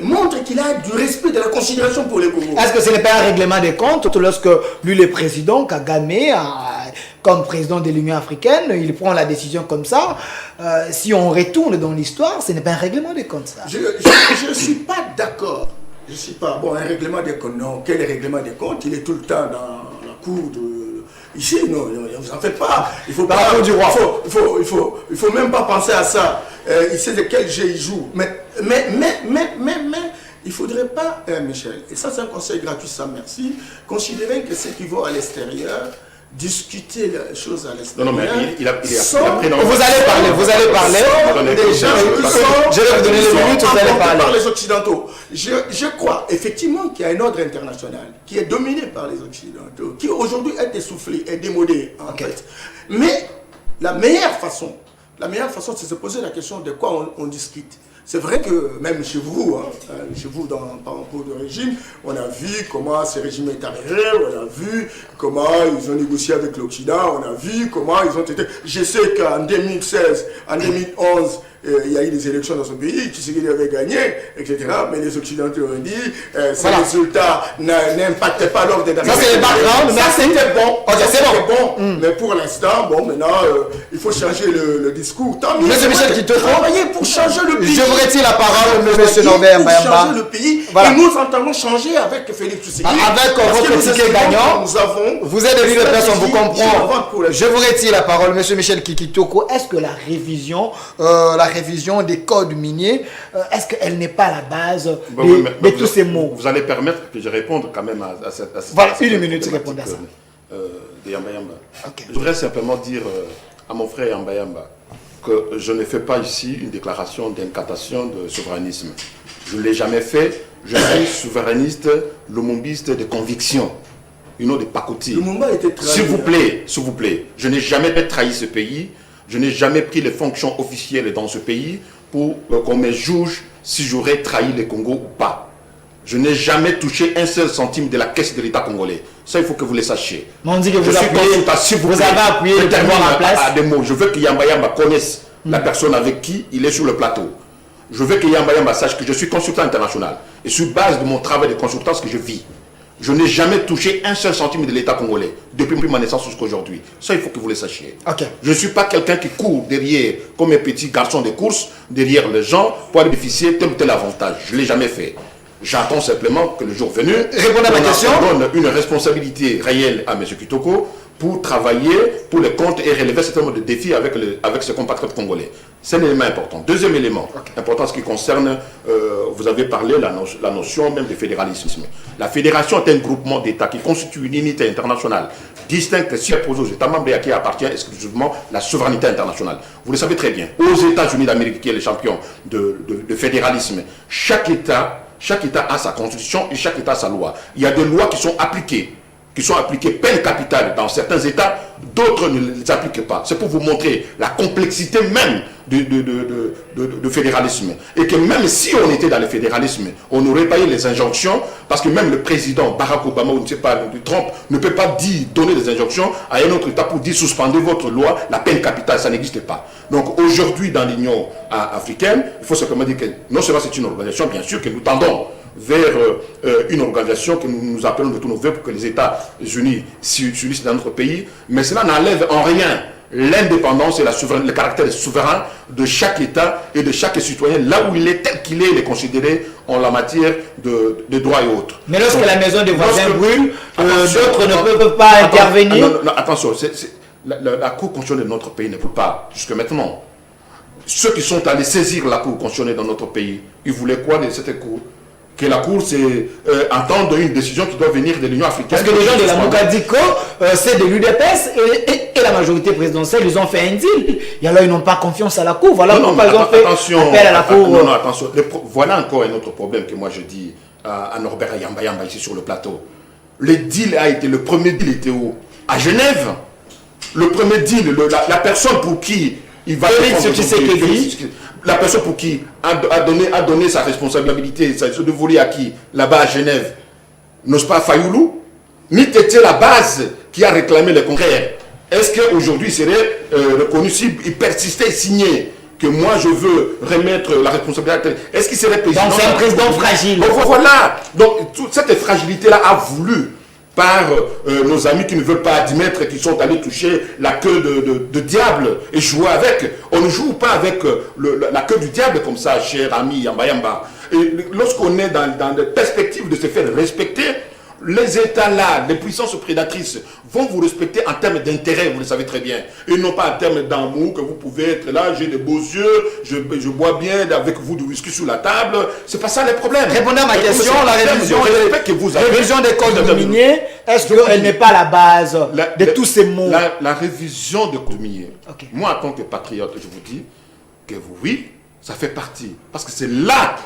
montre qu'il a du respect, de la considération pour le Congo. Est-ce que ce n'est pas un règlement des comptes lorsque lui, le président Kagame, comme président de l'Union africaine, il prend la décision comme ça? Si on retourne dans l'histoire, ce n'est pas un règlement des comptes, ça. Je ne suis pas d'accord. Je ne suis pas... Bon, un règlement des comptes, non. Quel règlement des comptes? Il est tout le temps dans la cour de... Ici, non, vous en faites pas. Il faut pas... Dans la cour du roi. Il faut même pas penser à ça. Il sait de quel jeu il joue. Mais il ne faudrait pas, Michel, et ça c'est un conseil gratuit, ça merci, considérer que ceux qui vont à l'extérieur, discuter les choses à l'extérieur. Non, mais il a pris vous allez parler. Je vais vous donner les minutes, vous allez parler. Par les Occidentaux. Je crois effectivement qu'il y a un ordre international qui est dominé par les Occidentaux, qui aujourd'hui est essoufflé et démodé en fait. Mais la meilleure façon, c'est de se poser la question de quoi on discute. C'est vrai que même chez vous, par rapport au régime, on a vu comment ce régime est arrivé, on a vu comment ils ont négocié avec l'Occident, on a vu comment ils ont été... Je sais qu'en 2016, en 2011, il y a eu des élections dans ce pays, Tshisekedi avait gagné, etc. Mais les Occidentaux ont dit ces résultats n'impactent pas l'ordre des... Ça c'est le background, mais c'était bon. C'est bon. Mais pour l'instant, bon, maintenant, il faut changer le discours. Tant mieux. Monsieur Michel Kitoko, travailler pour changer le pays. Je vous retire la parole, monsieur Norbert Pour Bayamba. changer le pays. Voilà. Et nous entendons changer avec Félix Tshisekedi. Avec votre ticket gagnant, vous êtes élu de personne, vous comprenez. Je vous retire la parole, monsieur Michel Kitoko. Est-ce que la révision des codes miniers, est-ce qu'elle n'est pas la base de tous ces mots? Vous allez permettre que je réponde quand même à cette voilà, une minute, répondre à ça. De Yamba Yamba. Okay. Je voudrais simplement dire à mon frère Yamba Yamba que je ne fais pas ici une déclaration d'incantation de souverainisme. Je ne l'ai jamais fait. Je suis souverainiste, lumumbiste de conviction. Une autre de pacotille. Lumumba était trahi. S'il vous plaît, je n'ai jamais trahi ce pays. Je n'ai jamais pris les fonctions officielles dans ce pays pour qu'on me juge si j'aurais trahi le Congo ou pas. Je n'ai jamais touché un seul centime de la caisse de l'État congolais. Ça, il faut que vous le sachiez. Mais on dit que vous avez appuyé le pouvoir en place. Des mots. Je veux que Yamba Yamba connaisse la personne avec qui il est sur le plateau. Je veux que Yamba Yamba sache que je suis consultant international. Et sur base de mon travail de consultance que je vis, je n'ai jamais touché un seul centime de l'État congolais depuis ma naissance jusqu'à aujourd'hui. Ça, il faut que vous le sachiez. Okay. Je ne suis pas quelqu'un qui court derrière, comme un petit garçon de course, derrière les gens pour bénéficier tel ou tel avantage. Je ne l'ai jamais fait. J'attends simplement que le jour venu, répondre à ma question, on donne une responsabilité réelle à M. Kitoko pour travailler pour les comptes et relever un certain nombre de défis avec ses compatriotes congolais. C'est un élément important. Deuxième élément important, ce qui concerne, vous avez parlé la notion même de fédéralisme. La fédération est un groupement d'États qui constitue une unité internationale distincte superposée aux États membres et à qui appartient exclusivement la souveraineté internationale. Vous le savez très bien. Aux États-Unis d'Amérique, qui est le champion de fédéralisme, chaque État a sa constitution et chaque État a sa loi. Il y a des lois qui sont appliquées peine capitale dans certains États, d'autres ne les appliquent pas. C'est pour vous montrer la complexité même de fédéralisme. Et que même si on était dans le fédéralisme, on n'aurait pas eu les injonctions, parce que même le président Barack Obama, ou ne sais pas, Trump, ne peut pas donner des injonctions à un autre État pour dire suspendez votre loi, la peine capitale, ça n'existe pas. Donc aujourd'hui, dans l'Union africaine, il faut simplement dire que non seulement c'est une organisation, bien sûr, que nous tendons vers une organisation que nous appelons de tous nos voeux pour que les États-Unis s'unissent dans notre pays, mais cela n'enlève en rien l'indépendance et le caractère souverain de chaque État et de chaque citoyen, là où il est tel qu'il est, il est considéré en la matière de droits et autres. Mais lorsque la maison des voisins brûle, d'autres ne peuvent pas intervenir. Non, attention, la Cour constitutionnelle de notre pays ne peut pas, jusque maintenant. Ceux qui sont allés saisir la Cour constitutionnelle dans notre pays, ils voulaient quoi de cette Cour? Que la Cour entende une décision qui doit venir de l'Union africaine. Parce que les gens de la Moukadiko, c'est de l'UDPS et la majorité présidentielle, ils ont fait un deal. Et alors ils n'ont pas confiance à la Cour. Voilà pourquoi ils ont fait appel à la Cour. Non, attention. Voilà encore un autre problème que moi je dis à Norbert Yamba Yamba ici sur le plateau. Le premier deal était où? À Genève. Le premier deal, la personne pour qui il va Félix défendre Tshisekedi. la personne pour qui a donné sa responsabilité, de voler à qui, là-bas à Genève, n'est-ce pas Fayoulou, ni Tété la base qui a réclamé le contraire. Est-ce qu'aujourd'hui il serait reconnu s'il persistait et signait que moi je veux remettre la responsabilité? Est-ce qu'il serait président? Donc c'est un président fragile. Voilà. Donc toute cette fragilité-là a voulu par nos amis qui ne veulent pas admettre qu'ils sont allés toucher la queue de diable et jouer avec. On ne joue pas avec la queue du diable comme ça, cher ami Yamba Yamba. Et lorsqu'on est dans des perspectives de se faire respecter, les États-là, les puissances prédatrices vont vous respecter en termes d'intérêt, vous le savez très bien. Et non pas en termes d'amour, que vous pouvez être là, j'ai des beaux yeux, je bois bien avec vous du whisky sur la table. C'est pas ça les problèmes. Répondez à ma question, la révision des codes miniers, est-ce qu'elle n'est pas la base de tous ces mots? La révision des codes miniers, Okay. moi en tant que patriote, je vous dis que oui, ça fait partie. Parce que c'est là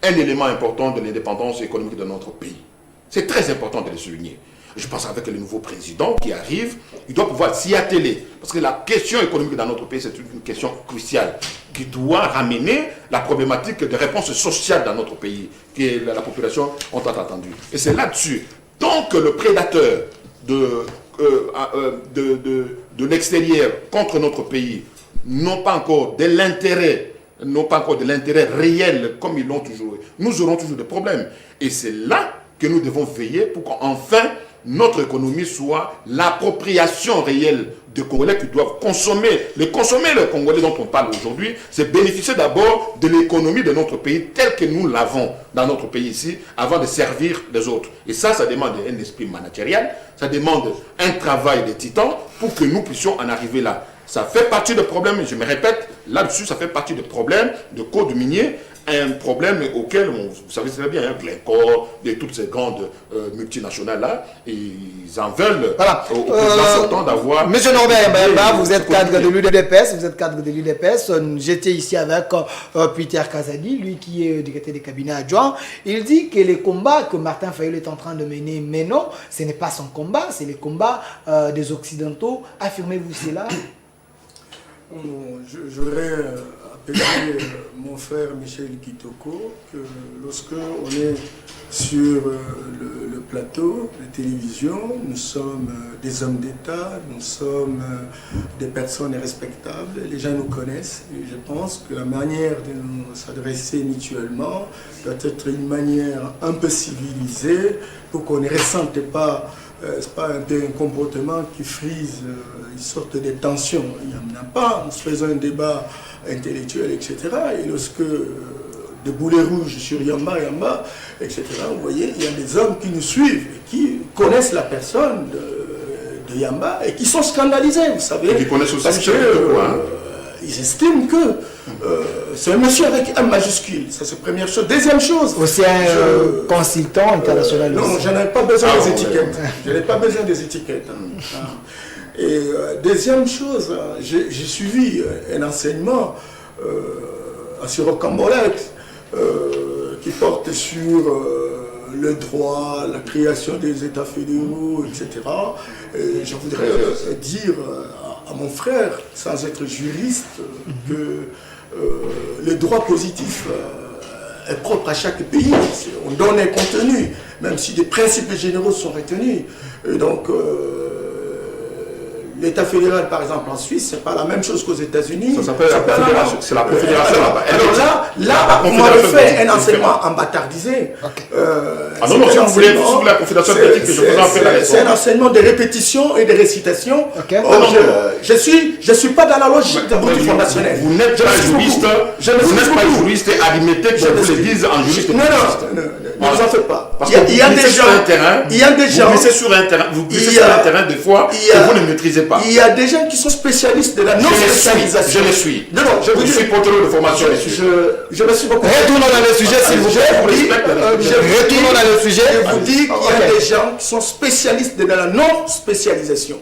un élément important de l'indépendance économique de notre pays. C'est très important de le souligner. Je pense avec le nouveau président qui arrive, il doit pouvoir s'y atteler. Parce que la question économique dans notre pays, c'est une question cruciale qui doit ramener la problématique de réponse sociale dans notre pays, que la population ont attendu. Et c'est là-dessus. Tant que le prédateur de l'extérieur contre notre pays n'ont pas encore de l'intérêt réel comme ils l'ont toujours, nous aurons toujours des problèmes. Et c'est là que nous devons veiller pour qu'enfin notre économie soit l'appropriation réelle des Congolais qui doivent consommer. Les Congolais dont on parle aujourd'hui, c'est bénéficier d'abord de l'économie de notre pays telle que nous l'avons dans notre pays ici, avant de servir les autres. Et ça demande un esprit managérial, ça demande un travail de titan pour que nous puissions en arriver là. Ça fait partie des problèmes, je me répète, là-dessus, ça fait partie des problèmes de code minier, un problème auquel, vous savez très bien, Glencore, et toutes ces grandes multinationales-là, ils en veulent au président sortant d'avoir... Monsieur Norbert Mbemba, vous êtes cadre de l'UDPS, j'étais ici avec Peter Kazadi, lui qui est directeur des cabinets adjoints. Il dit que les combats que Martin Fayulu est en train de mener, mais non, ce n'est pas son combat, c'est les combats des Occidentaux. Affirmez-vous cela? Je voudrais appeler mon frère Michel Kitoko que lorsque on est sur le plateau de télévision, nous sommes des hommes d'État, nous sommes des personnes respectables, les gens nous connaissent et je pense que la manière de nous s'adresser mutuellement doit être une manière un peu civilisée pour qu'on ne ressente pas c'est pas un comportement qui frise une sorte de tension. Il n'y en a pas. Nous faisons un débat intellectuel, etc. Et lorsque des boulets rouges sur Yamba, etc., vous voyez, il y a des hommes qui nous suivent, qui connaissent la personne de Yamba et qui sont scandalisés, vous savez. Et qui connaissent aussi parce que ils estiment que c'est un monsieur avec un majuscule. Ça, c'est la première chose. Deuxième chose... Aussi un consultant international. Non, je n'ai pas besoin des étiquettes. Je n'ai pas besoin des étiquettes. Et deuxième chose, j'ai suivi un enseignement à Sirocambolette qui porte sur le droit, la création des États fédéraux, etc. Et je voudrais dire à mon frère, sans être juriste, que le droit positif est propre à chaque pays. On donne un contenu, même si des principes généraux sont retenus. Et donc, l'État fédéral, par exemple, en Suisse, c'est pas la même chose qu'aux États-Unis. Ça s'appelle la confédération. C'est la confédération. Alors là, on m'a fait un enseignement en bâtardisé. Ah non, si vous voulez la confédération politique, je vous en fais la leçon. C'est un enseignement de répétition et de récitation. Je suis pas dans la logique de l'outil fondationnel. Vous n'êtes pas juriste, et admettez que je vous le dise en juriste. Non, ne vous en faites pas. Parce que il y a des gens, vous glissez sur un terrain des fois que vous ne maîtrisez pas. Il y a des gens qui sont spécialistes de la non-spécialisation. Je le suis. Non, je suis porteur de formation. Je me suis beaucoup. Retournons dans le sujet, s'il vous plaît. Retournons dans le sujet. Je vous dis qu'il y a des gens qui sont spécialistes de la non-spécialisation.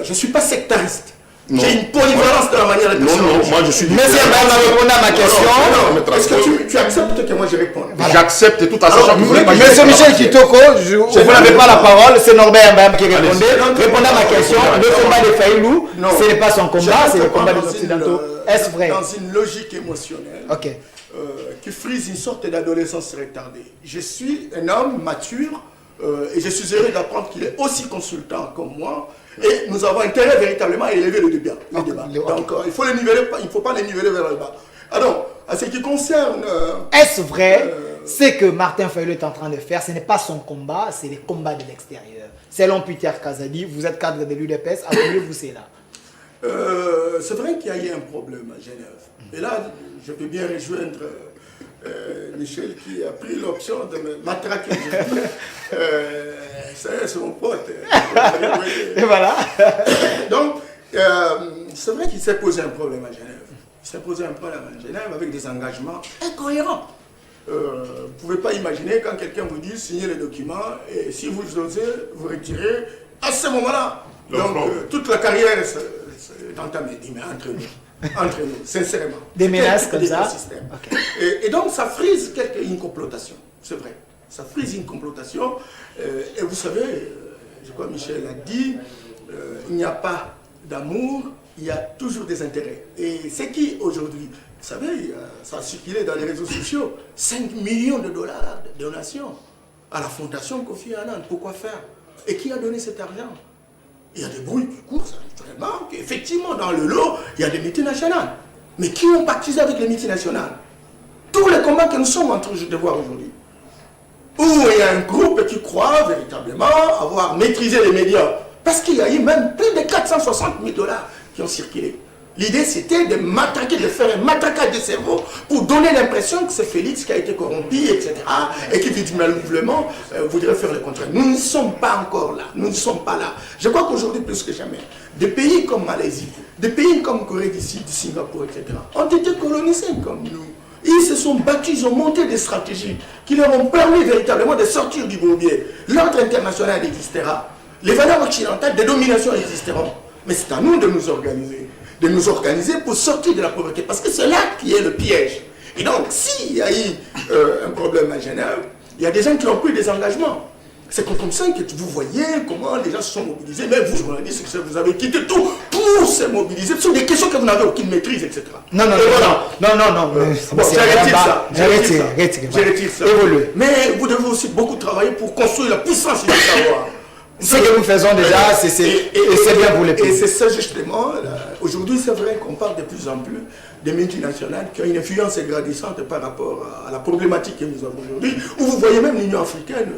Je ne suis pas sectariste. J'ai une polyvalence dans la manière de Non, non, moi je suis... Monsieur Mbemba répondez à ma question. Non, est-ce que tu acceptes que moi je réponde? J'accepte tout à sachant que vous voulez pas... Monsieur Michel Kitoko, vous n'avez pas la parole, c'est Norbert Mbemba qui répondait. Répondez à ma question. Le combat des Faïlou, ce n'est pas son combat, c'est le combat des Occidentaux. Est-ce vrai? Dans une logique émotionnelle qui frise une sorte d'adolescence retardée. Je suis un homme mature et je suis heureux d'apprendre qu'il est aussi consultant comme moi. Et nous avons intérêt véritablement à élever le débat. Donc, il faut les niveler, il ne faut pas les niveler vers le bas. Alors, à ce qui concerne... Est-ce vrai ce que Martin Fayulu est en train de faire? Ce n'est pas son combat, c'est les combats de l'extérieur. Selon Peter Kazadi, vous êtes cadre de l'UDPS, avouez-vous cela. C'est vrai qu'il y a eu un problème à Genève. Et là, je peux bien rejoindre Michel qui a pris l'option de me matraquer. C'est mon pote. Et voilà. Donc, c'est vrai qu'il s'est posé un problème à Genève. Il s'est posé un problème à Genève avec des engagements incohérents. Vous ne pouvez pas imaginer quand quelqu'un vous dit signez les documents et si vous osez, vous retirez à ce moment-là. Donc, toute la carrière est entamée. Mais entre nous, sincèrement. Des menaces comme ça. Et donc, ça frise une complotation. C'est vrai. Ça frise une complotation. Et vous savez, je crois que Michel a dit, il n'y a pas d'amour, il y a toujours des intérêts. Et c'est qui aujourd'hui, vous savez, ça a circulé dans les réseaux sociaux, 5 millions de dollars de donations à la fondation Kofi Annan. Pourquoi faire? Et qui a donné cet argent? Il y a des bruits qui courent, naturellement, qu'effectivement, dans le lot, il y a des multinationales. Mais qui ont pactisé avec les multinationales? Tous les combats que nous sommes en train de voir aujourd'hui. Où il y a un groupe qui croit véritablement avoir maîtrisé les médias. Parce qu'il y a eu même plus de 460 000 dollars qui ont circulé. L'idée, c'était de matraquer, de faire un matraquage de cerveau pour donner l'impression que c'est Félix qui a été corrompu, etc. Et qui, visiblement, voudrait faire le contraire. Nous ne sommes pas encore là. Nous ne sommes pas là. Je crois qu'aujourd'hui, plus que jamais, des pays comme Malaisie, des pays comme Corée du Sud, Singapour, etc., ont été colonisés comme nous. Ils se sont battus, ils ont monté des stratégies qui leur ont permis véritablement de sortir du bourbier. L'ordre international existera. Les valeurs occidentales de domination existeront. Mais c'est à nous de nous organiser. De nous organiser pour sortir de la pauvreté. Parce que c'est là qui est le piège. Et donc, s'il y a eu un problème à Genève, il y a des gens qui ont pris des engagements. C'est comme ça que vous voyez comment les gens se sont mobilisés. Mais vous, journalistes, vous avez quitté tout pour se mobiliser. Ce sont des questions que vous n'avez aucune maîtrise, etc. Non. Bon, je retire ça. Évolue. Mais vous devez aussi beaucoup travailler pour construire la puissance du savoir. Ce que nous faisons déjà, c'est bien pour les pays. Et c'est ça justement, aujourd'hui c'est vrai qu'on parle de plus en plus des multinationales qui ont une influence grandissante par rapport à la problématique que nous avons aujourd'hui, où vous voyez même l'Union africaine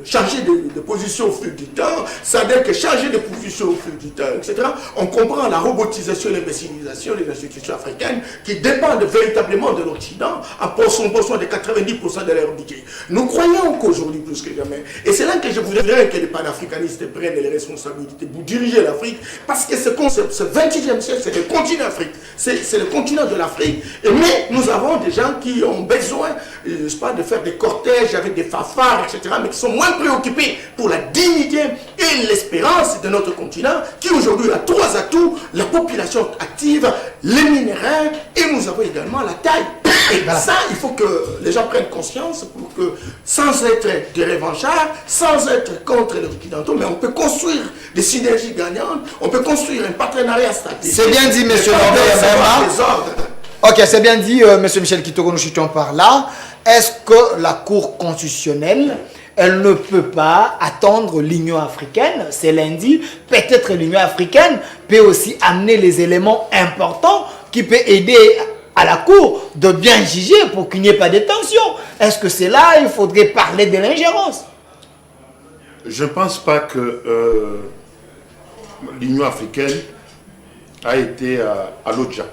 changer de position au fil du temps, SADC changer de position au fil du temps, etc. On comprend la robotisation et l'imbécilisation des institutions africaines qui dépendent véritablement de l'Occident à proportion de 90% de leur budget. Nous croyons qu'aujourd'hui, plus que jamais, et c'est là que je voudrais que les panafricanistes prennent les responsabilités pour diriger l'Afrique, parce que ce 21e siècle, c'est le continent Afrique, c'est le continent de l'Afrique, mais nous avons des gens qui ont besoin, n'est-ce pas, de faire des cortèges avec des fanfares, etc., mais qui sont moins préoccupés pour la dignité et l'espérance de notre continent, qui aujourd'hui a 3 atouts: la population active, les minéraux, et nous avons également la taille. Et ça, il faut que les gens prennent conscience pour que, sans être des revanchards, sans être contre les Occidentaux, mais on peut construire des synergies gagnantes, on peut construire un partenariat stratégique. C'est bien dit, monsieur Norbert. Ok, c'est bien dit, monsieur Michel Kitoko, nous chutons par là. Est-ce que la Cour constitutionnelle, elle ne peut pas attendre l'Union africaine? C'est lundi. Peut-être l'Union africaine peut aussi amener les éléments importants qui peuvent aider à la Cour de bien juger pour qu'il n'y ait pas de tension. Est-ce que c'est là il faudrait parler de l'ingérence? Je ne pense pas que l'Union africaine a été à l'ODJA,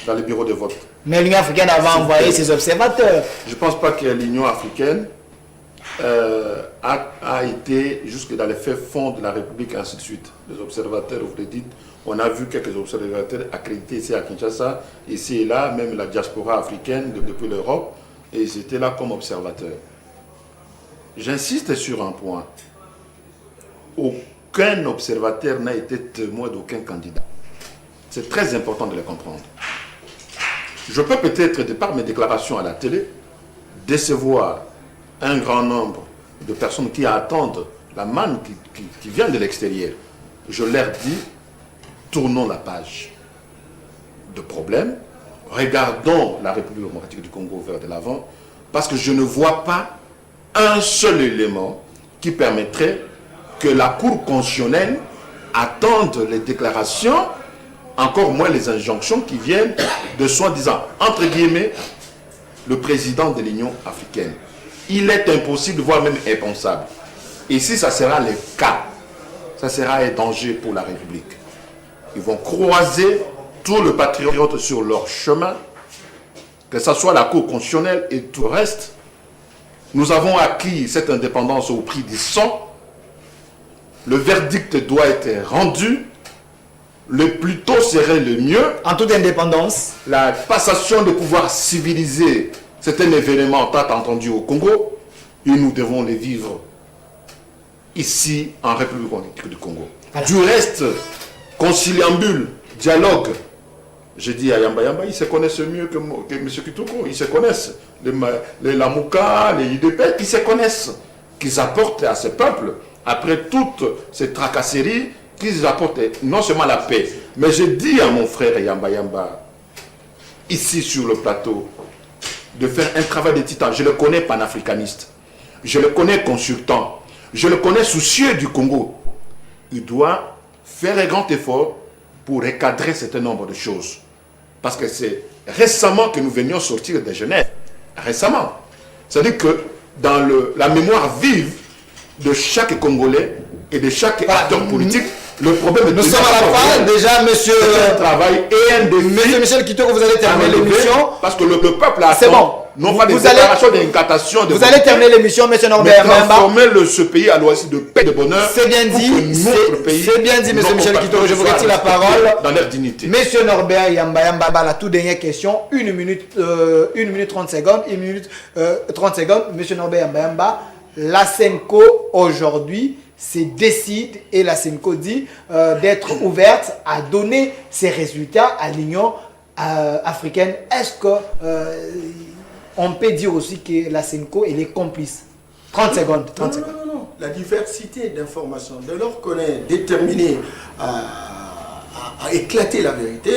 dans les bureaux de vote. Mais l'Union africaine avait envoyé ses observateurs. Je ne pense pas que l'Union africaine a été jusque dans les faits fonds de la République, ainsi de suite. Les observateurs, vous le dites, on a vu quelques observateurs accrédités ici à Kinshasa, ici et là, même la diaspora africaine depuis l'Europe, et ils étaient là comme observateurs. J'insiste sur un point. Aucun observateur n'a été témoin d'aucun candidat. C'est très important de les comprendre. Je peux peut-être, de par mes déclarations à la télé, décevoir un grand nombre de personnes qui attendent la manne qui vient de l'extérieur. Je leur dis, tournons la page de problème, regardons la République démocratique du Congo vers de l'avant, parce que je ne vois pas un seul élément qui permettrait que la Cour constitutionnelle attende les déclarations, encore moins les injonctions qui viennent de soi-disant, entre guillemets, le président de l'Union africaine. Il est impossible, voire même impensable. Et si ça sera le cas, ça sera un danger pour la République. Ils vont croiser tout le patriote sur leur chemin, que ce soit la Cour constitutionnelle et tout le reste. Nous avons acquis cette indépendance au prix du sang. Le verdict doit être rendu. Le plus tôt serait le mieux. En toute indépendance. La passation de pouvoir civilisé, c'est un événement tant entendu au Congo. Et nous devons le vivre ici en République démocratique du Congo. Voilà. Du reste, conciliambule, dialogue. Je dis à Yamba Yamba, ils se connaissent mieux que M. Kitoko. Ils se connaissent. Les Lamouka, les IDP, ils se connaissent. Qu'ils apportent à ce peuple, après toutes ces tracasseries, qu'ils apportent non seulement la paix, mais je dis à mon frère Yamba Yamba, ici sur le plateau, de faire un travail de titan. Je le connais panafricaniste. Je le connais consultant. Je le connais soucieux du Congo. Il doit faire un grand effort pour recadrer un certain nombre de choses. Parce que c'est récemment que nous venions sortir de Genève. Récemment. C'est-à-dire que dans la mémoire vive de chaque Congolais et de chaque acteur politique, le problème est... Nous sommes à la fin, déjà, monsieur... un travail et un défi. Monsieur Michel Kitoko, vous allez terminer l'émission. Parce que le peuple a... C'est bon. Non pas des déclarations d'incantation. Vous allez terminer l'émission, monsieur Norbert Yamba. Transformer ce pays à l'oasis de paix et de bonheur. C'est bien dit. C'est bien dit, monsieur Michel Kitoko. Je vous retire la parole. Dans leur dignité. Monsieur Norbert Yamba, la toute dernière question. 1 minute 30 secondes. 1 minute 30 secondes. Monsieur Norbert Yamba, la SENCO aujourd'hui se décide et la SENCO dit d'être ouverte à donner ses résultats à l'Union africaine. Est-ce que on peut dire aussi que la SENCO elle est complice? 30 secondes. 30 secondes. Non. La diversité d'informations, de leur qu'on est déterminé à éclater la vérité,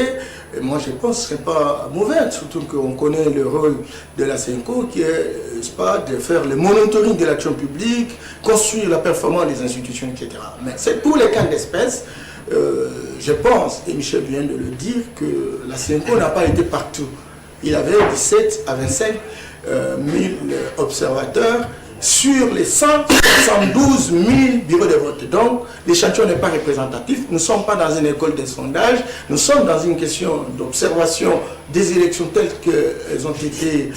et moi je pense que ce n'est pas mauvais, surtout qu'on connaît le rôle de la SENCO qui est, pas, de faire le monitoring de l'action publique, construire la performance des institutions, etc. Mais c'est pour les cas d'espèce. Je pense, et Michel vient de le dire, que la SENCO n'a pas été partout. Il avait 17 à 25 000 observateurs sur les 172 000 bureaux de vote. Donc, l'échantillon n'est pas représentatif. Nous ne sommes pas dans une école de sondage. Nous sommes dans une question d'observation des élections telles qu'elles ont été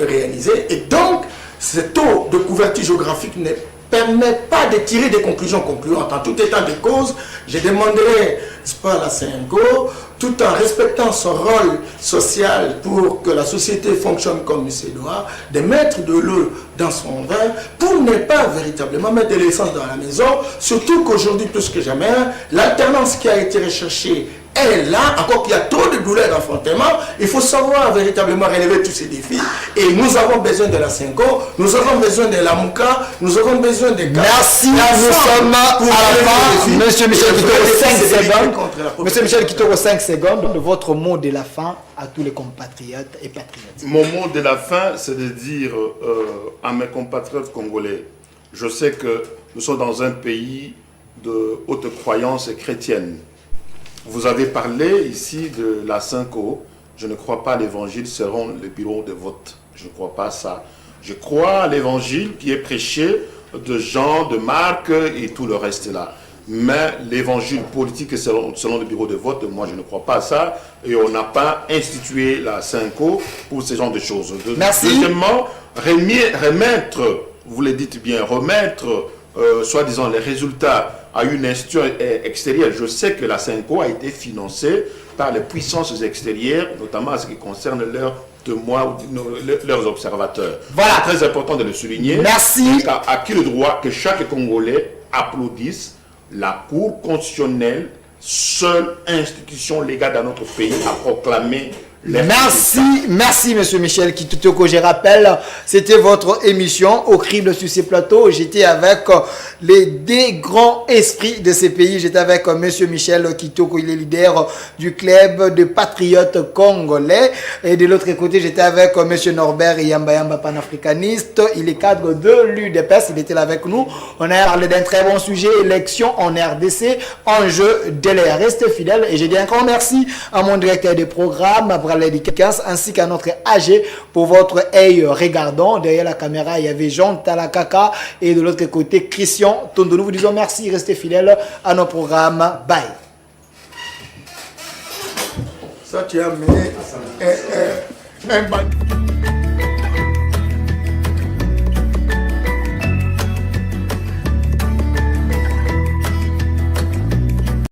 réalisées. Et donc, ce taux de couverture géographique ne permet pas de tirer des conclusions concluantes. En tout état de cause, je demanderai à la SENCO, tout en respectant son rôle social pour que la société fonctionne comme il se doit, de mettre de l'eau dans son vin pour ne pas véritablement mettre de l'essence dans la maison, surtout qu'aujourd'hui, plus que jamais, l'alternance qui a été recherchée est là, encore qu'il y a trop de douleurs d'affrontement. Il faut savoir véritablement relever tous ces défis. Et nous avons besoin de la SENCO, nous avons besoin de la MOUCA, nous avons besoin de... Merci, nous sommes à la fin. Monsieur Michel Kitoko, 5 secondes. Monsieur Michel Kitoko, 5 secondes. Votre mot de la fin à tous les compatriotes et patriotes. Mon mot de la fin, c'est de dire à mes compatriotes congolais, je sais que nous sommes dans un pays de haute croyance chrétienne. Vous avez parlé ici de la SENCO. Je ne crois pas l'évangile seront les bureaux de vote. Je ne crois pas ça. Je crois à l'évangile qui est prêché de Jean, de Marc et tout le reste là. Mais l'évangile politique selon le bureau de vote, moi je ne crois pas à ça. Et on n'a pas institué la SENCO pour ce genre de choses. Merci. Deuxièmement, remettre, vous le dites bien, remettre soi-disant les résultats à une institution extérieure. Je sais que la SENCO a été financée par les puissances extérieures, notamment en ce qui concerne leurs témoins ou leurs observateurs. Voilà. C'est très important de le souligner. Merci. À qui le droit que chaque Congolais applaudisse la Cour constitutionnelle seule institution légale dans notre pays à proclamer Merci Monsieur Michel Kitoko. Je rappelle, c'était votre émission au crible sur ces plateaux. J'étais avec les deux grands esprits de ces pays. J'étais avec Monsieur Michel Kitoko, il est leader du club de patriotes congolais. Et de l'autre côté, j'étais avec Monsieur Norbert Yamba panafricaniste. Il est cadre de l'UDPS. Il était là avec nous. On a parlé d'un très bon sujet, élection en RDC, enjeu de l'air. Restez fidèles. Et je dis un grand merci à mon directeur de programme, ainsi qu'à notre AG pour votre œil regardant. Derrière la caméra, il y avait Jean Talakaka et de l'autre côté, Christian Tondo. Nous vous disons merci, restez fidèles à nos programmes. Bye. Ça, tu as amené un